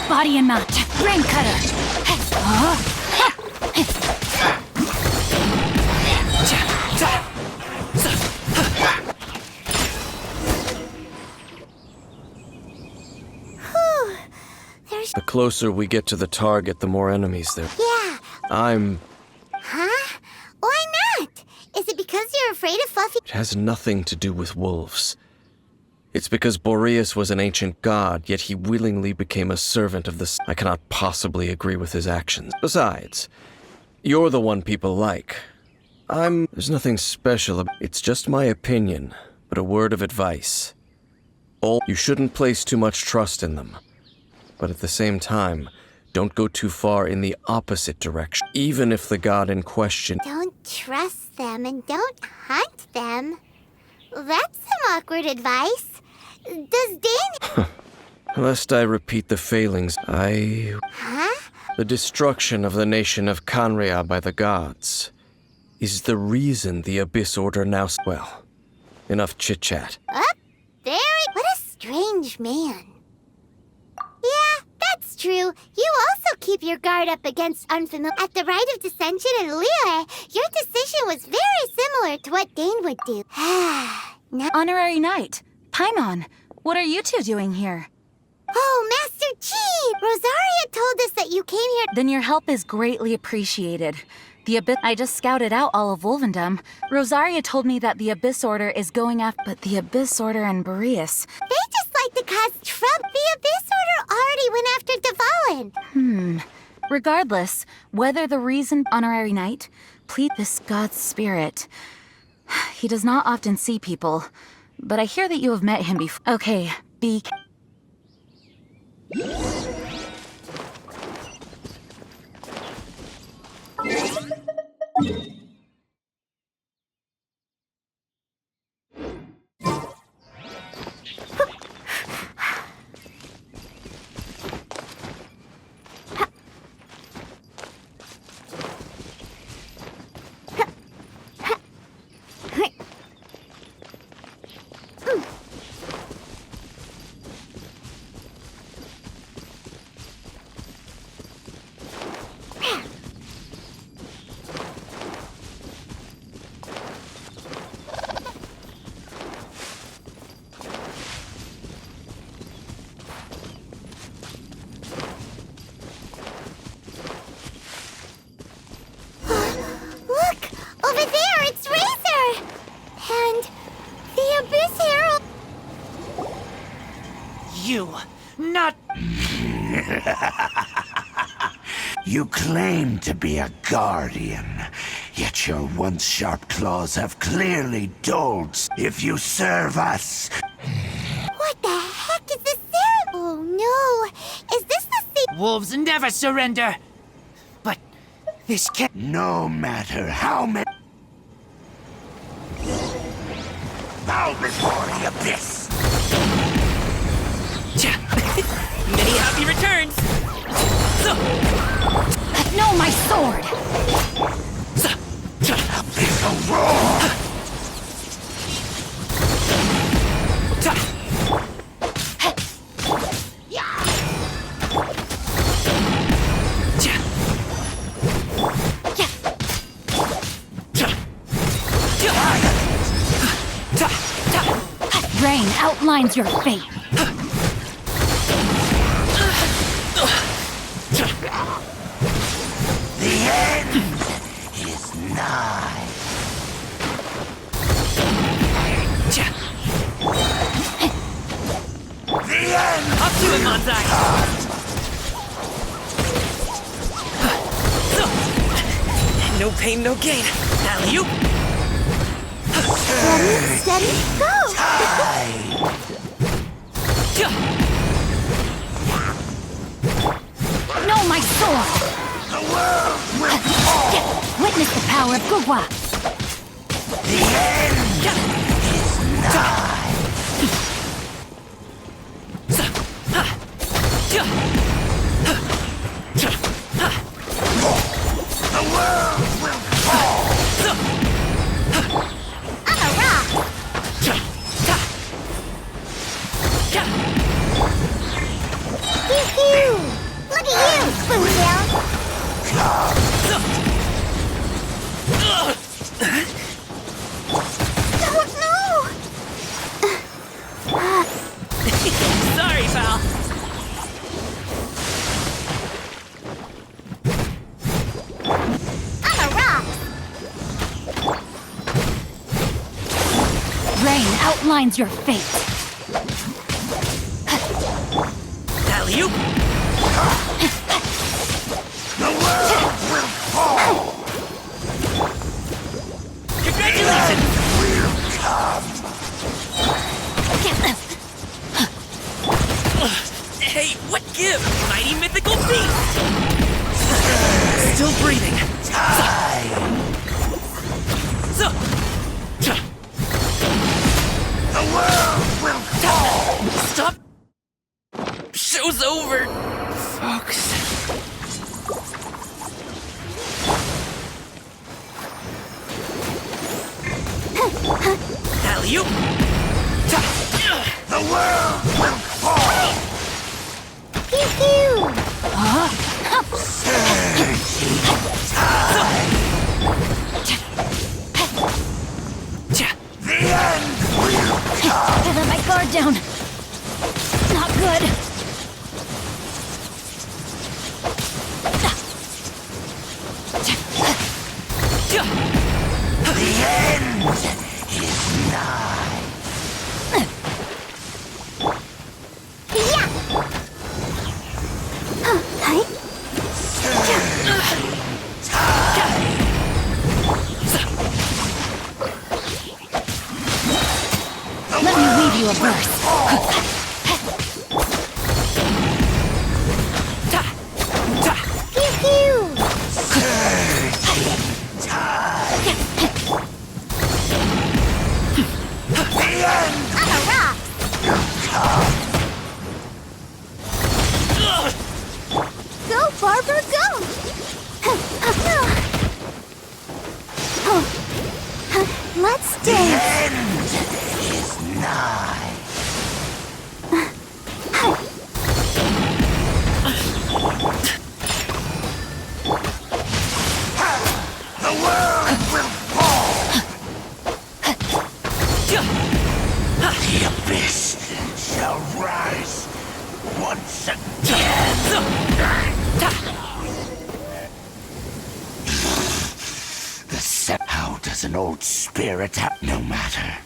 Body and mount. Brain cutter. The closer we get to the target, the more enemies there. Yeah. Huh? Why not? Is it because you're afraid of Fluffy? It has nothing to do with wolves. It's because Boreas was an ancient god, yet he willingly became a servant of the... I cannot possibly agree with his actions. Besides, you're the one people like. There's nothing special. It's just my opinion, but a word of advice. You shouldn't place too much trust in them. But at the same time, don't go too far in the opposite direction, even if the god in question... Don't trust them and don't hunt them. That's some awkward advice. Does Dane... Lest I repeat the failings, Huh? The destruction of the nation of Canria by the gods is the reason the Abyss Order now... Well, enough chit-chat. What a strange man. Yeah, that's true. You also keep your guard up against unfamiliar... At the Rite of Dissension in Liyue, your decision was very similar to what Dane would do. Now... Honorary Knight. Paimon, what are you two doing here? Oh, Master Chi! Rosaria told us that you came here... Then your help is greatly appreciated. The Abyss... I just scouted out all of Wolvendom. Rosaria told me that the Abyss Order is going after... But the Abyss Order and Boreas... They just like to cause trouble. The Abyss Order already went after Dvalin. Regardless, whether the reason... Honorary Knight, plead this god's spirit. He does not often see people, but I hear that you have met him before. Okay, be... You claim to be a guardian, yet your once sharp claws have clearly dulled. If you serve us... What the heck is this ceremony? Oh no, is this the thing? Wolves never surrender. But this can't... No matter how many... Bow before the abyss! Many happy returns! No, my sword! Abyssal roar! Rain outlines your fate. The end is nigh. The end! Up to it, Manzai! No pain, no gain. Alley-oop! Steady, steady, go! No, my sword! The world will fall! Witness the power of Gugwa! Look at you, Spoontail! Oh, no! Sorry, pal. On a rock! Rain outlines your fate. Alley-oop. The world will fall! Congratulations! Will come! Hey, what gives? Mighty mythical beast! Still breathing. So. The world will fall! Stop! Show's over, folks. Alley-oop! The world will fall! Pew pew! The end will come! I let my guard down. Not good. The end is nigh! Yeah! Hi! Let me leave you a verse. Pew pew! On a rock! Go, Barbara, go! Let's The dance! end is nigh! The world will fall! The abyss shall rise once again! How does an old spirit have? No matter.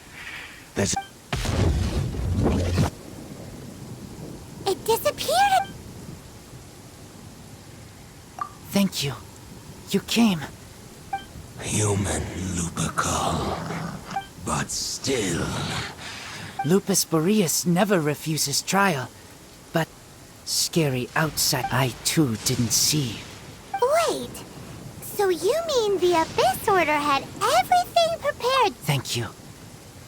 There's... It disappeared! Thank you. You came. Human Lupercal. But still... Lupus Boreas never refuses trial. But scary outside I too didn't see. Wait! So you mean the Abyss Order had everything prepared? Thank you.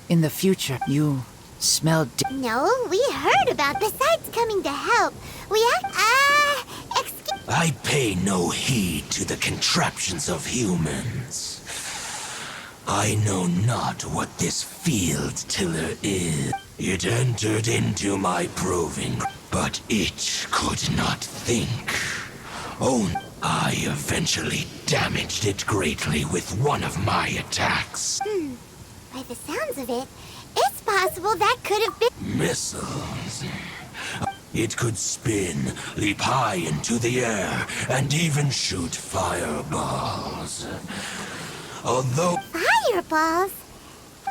In the future, you smelled No, we heard about. Besides coming to help, we excuse... I pay no heed to the contraptions of humans. I know not what this field tiller is. It entered into my proving, but it could not think. Only I eventually damaged it greatly with one of my attacks. By the sounds of it, it's possible that could have been... Missiles. It could spin, leap high into the air, and even shoot fireballs. Although... Fireballs?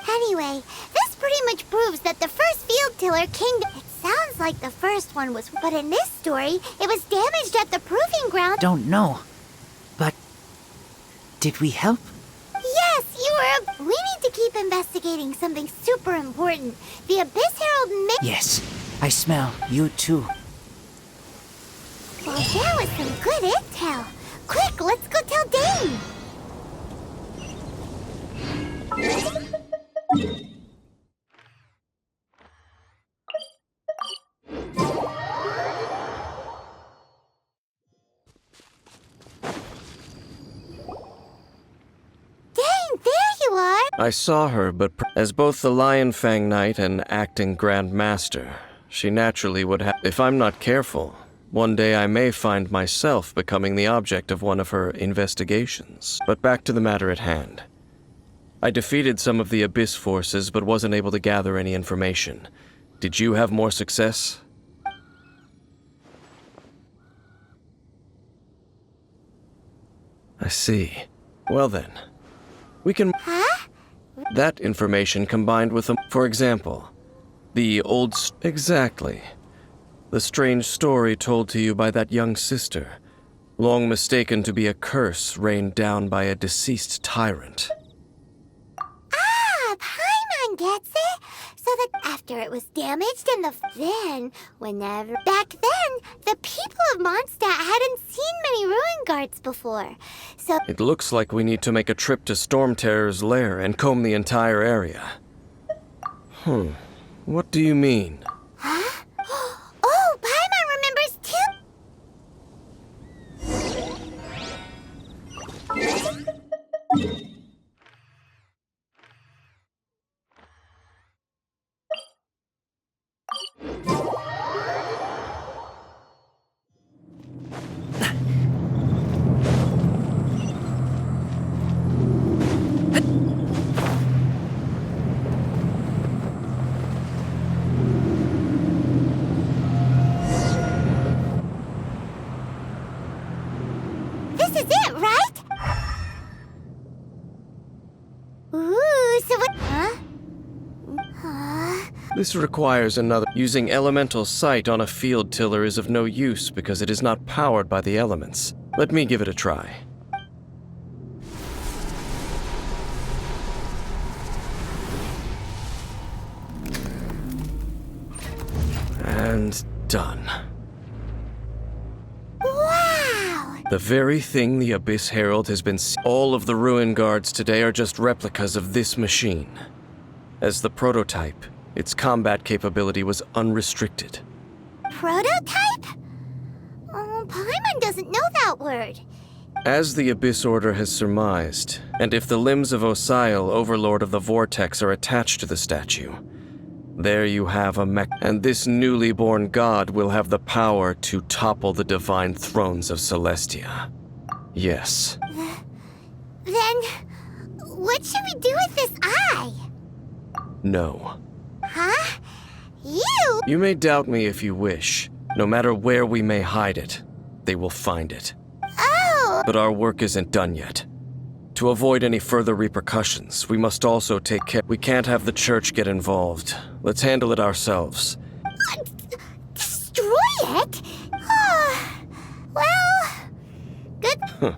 Anyway, this pretty much proves that the first field tiller came to... It sounds like the first one was... But in this story, it was damaged at the proving ground. Don't know. But did we help? Yes, you were... We need to keep investigating something super important. The Abyss Herald may... Yes, I smell you too. Well, that was some good intel. Quick, let's go tell Dane. I saw her, but as both the Lion Fang Knight and acting Grand Master, she naturally would have. If I'm not careful, one day I may find myself becoming the object of one of her investigations. But back to the matter at hand. I defeated some of the Abyss forces, but wasn't able to gather any information. Did you have more success? I see. Well then, we can... Huh? That information combined with for example, the old... Exactly. The strange story told to you by that young sister, long mistaken to be a curse rained down by a deceased tyrant. Ah, Paimon gets it! So that after it was damaged in the... Back then, the people of Mondstadt hadn't seen many ruin guards before. So... It looks like we need to make a trip to Storm Terror's lair and comb the entire area. What do you mean? Huh? Oh, Paimon remembers too! This is it, right? Ooh, so what... Huh? This requires another. Using elemental sight on a field tiller is of no use because it is not powered by the elements. Let me give it a try. And done. Wow! The very thing the Abyss Herald has been... All of the Ruin Guards today are just replicas of this machine. As the prototype, its combat capability was unrestricted. Prototype? Oh, Paimon doesn't know that word. As the Abyss Order has surmised, and if the limbs of Osial, Overlord of the Vortex, are attached to the statue, there you have a mech, and this newly born god will have the power to topple the divine thrones of Celestia. Yes. Then, what should we do with this eye? No. Huh? You? You may doubt me if you wish. No matter where we may hide it, they will find it. Oh! But our work isn't done yet. To avoid any further repercussions, we must also take care. We can't have the church get involved. Let's handle it ourselves. Destroy it? Well, good.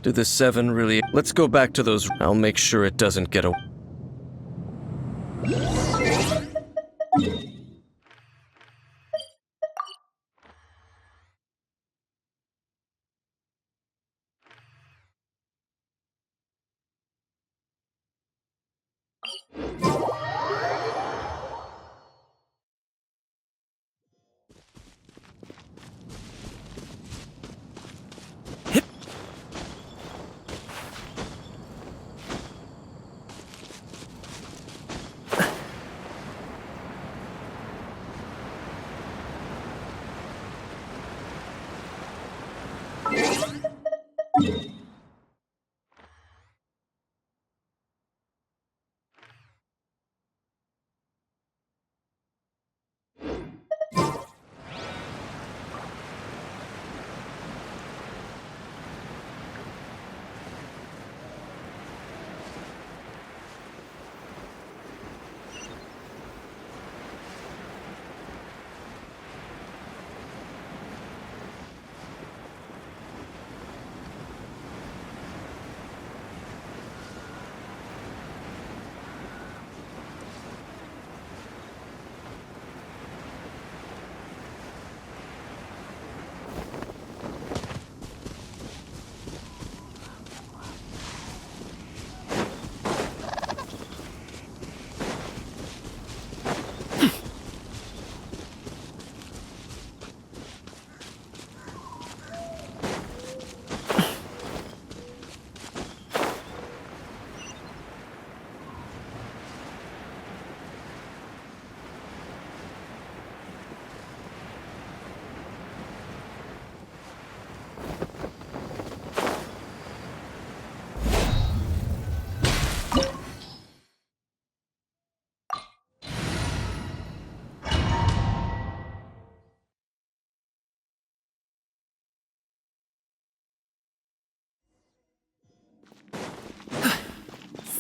Do the seven really... Let's go back to those... I'll make sure it doesn't get away.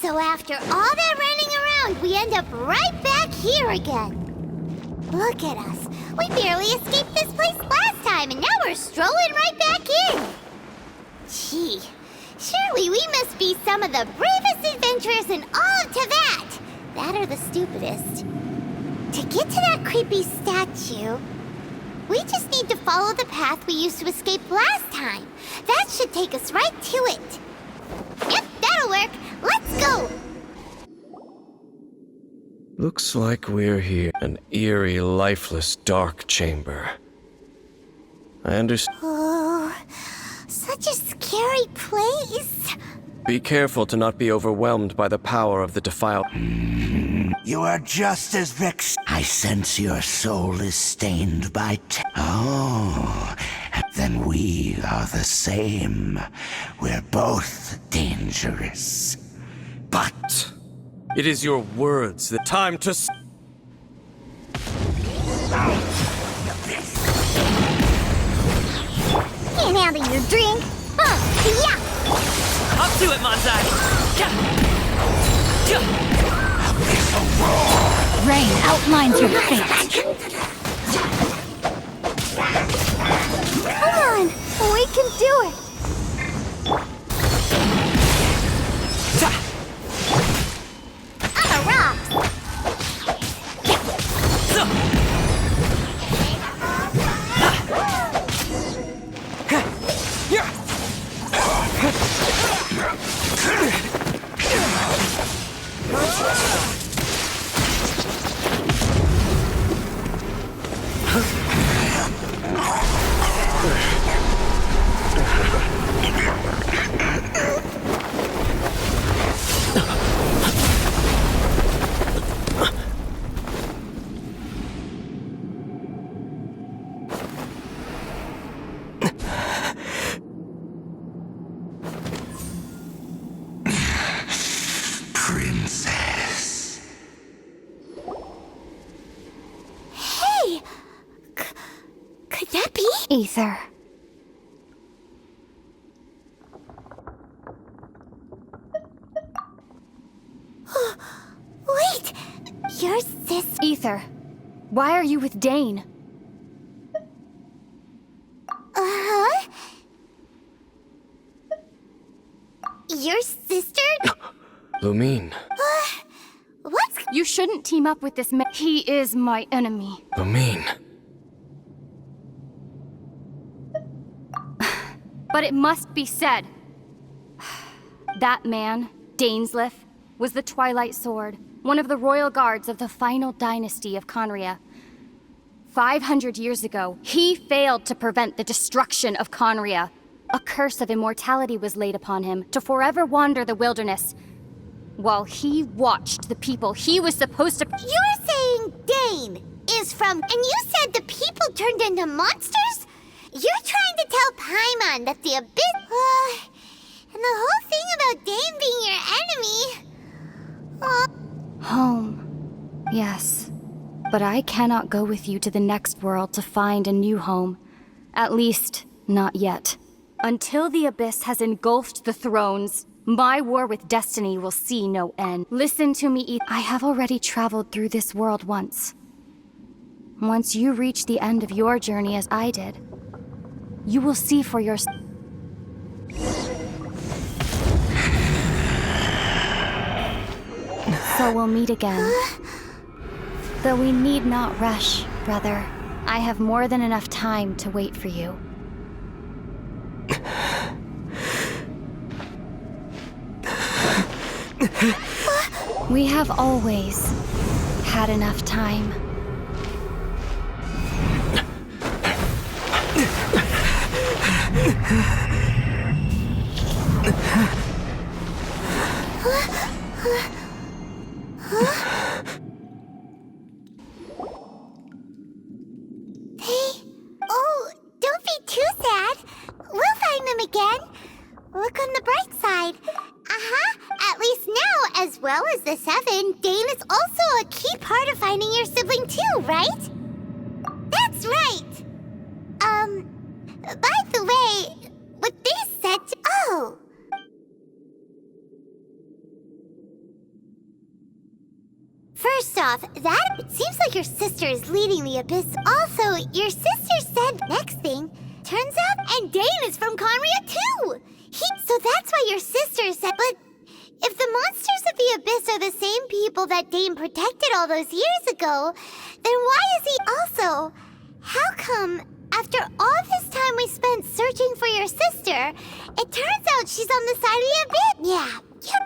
So after all that running around, we end up right back here again. Look at us. We barely escaped this place last time, and now we're strolling right back in. Gee, surely we must be some of the bravest adventurers in all of Teyvat. That or the stupidest. To get to that creepy statue, we just need to follow the path we used to escape last time. That should take us right to it. Yep, that'll work. Let's go! Looks like we're here. An eerie, lifeless, dark chamber. I understand. Oh, such a scary place. Be careful to not be overwhelmed by the power of the defiled. You are just as vexed. I sense your soul is stained by Oh, then we are the same. We're both dangerous. But it is your words that time to. Can't handle your drink. Yeah. Up to it, Manzai! Rain outlines your fate. Come on, we can do it. On the rocks. Princess. Hey! Could that be? Ether. Wait! Your sis... Ether. Why are you with Dane? Uh-huh? Your sister? Lumine. What's... You shouldn't team up with this man. He is my enemy. Lumine. But it must be said. That man, Dainsleif, was the Twilight Sword, one of the royal guards of the final dynasty of Conria. 500 years ago, he failed to prevent the destruction of Conria. A curse of immortality was laid upon him to forever wander the wilderness, while he watched the people he was supposed to... You're saying Dane is from... And you said the people turned into monsters? You're trying to tell Paimon that the Abyss... and the whole thing about Dane being your enemy... Home. Yes. But I cannot go with you to the next world to find a new home. At least, not yet. Until the Abyss has engulfed the thrones, my war with destiny will see no end. Listen to me, Ethan. I have already traveled through this world once. Once you reach the end of your journey as I did, you will see for yourself. So we'll meet again. Though we need not rush, brother. I have more than enough time to wait for you. We have always had enough time. Oh, don't be too sad. We'll find them again. Look on the bright side. At least now, as well as the Seven, Dane is also a key part of finding your sibling too, right? That's right. By the way, what they said to... Oh! off, it seems like your sister is leading the Abyss. Also, your sister said next thing. Turns out, and Dane is from Conria too! So that's why your sister said, but if the monsters of the Abyss are the same people that Dane protected all those years ago, then why is he also... How come, after all this time we spent searching for your sister, it turns out she's on the side of the Abyss? Yeah,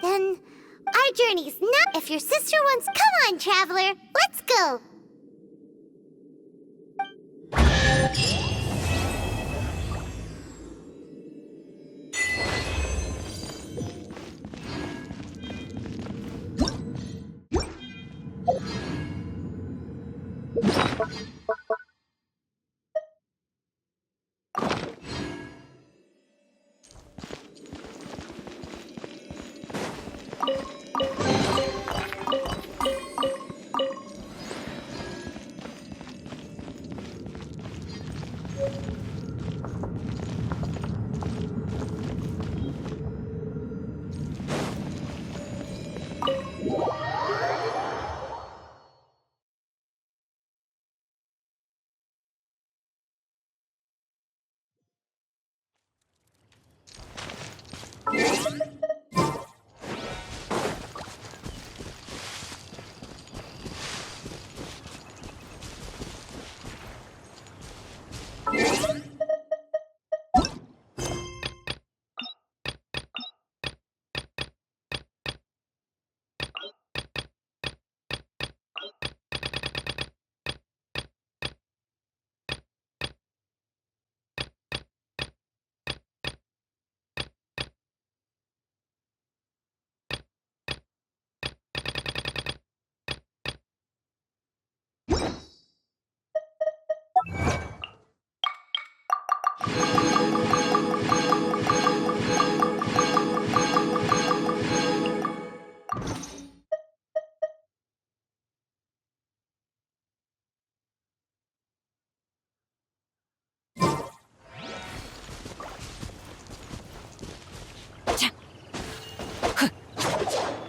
then our journey's not... If your sister wants... Come on, traveler, let's go!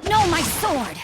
No, my sword!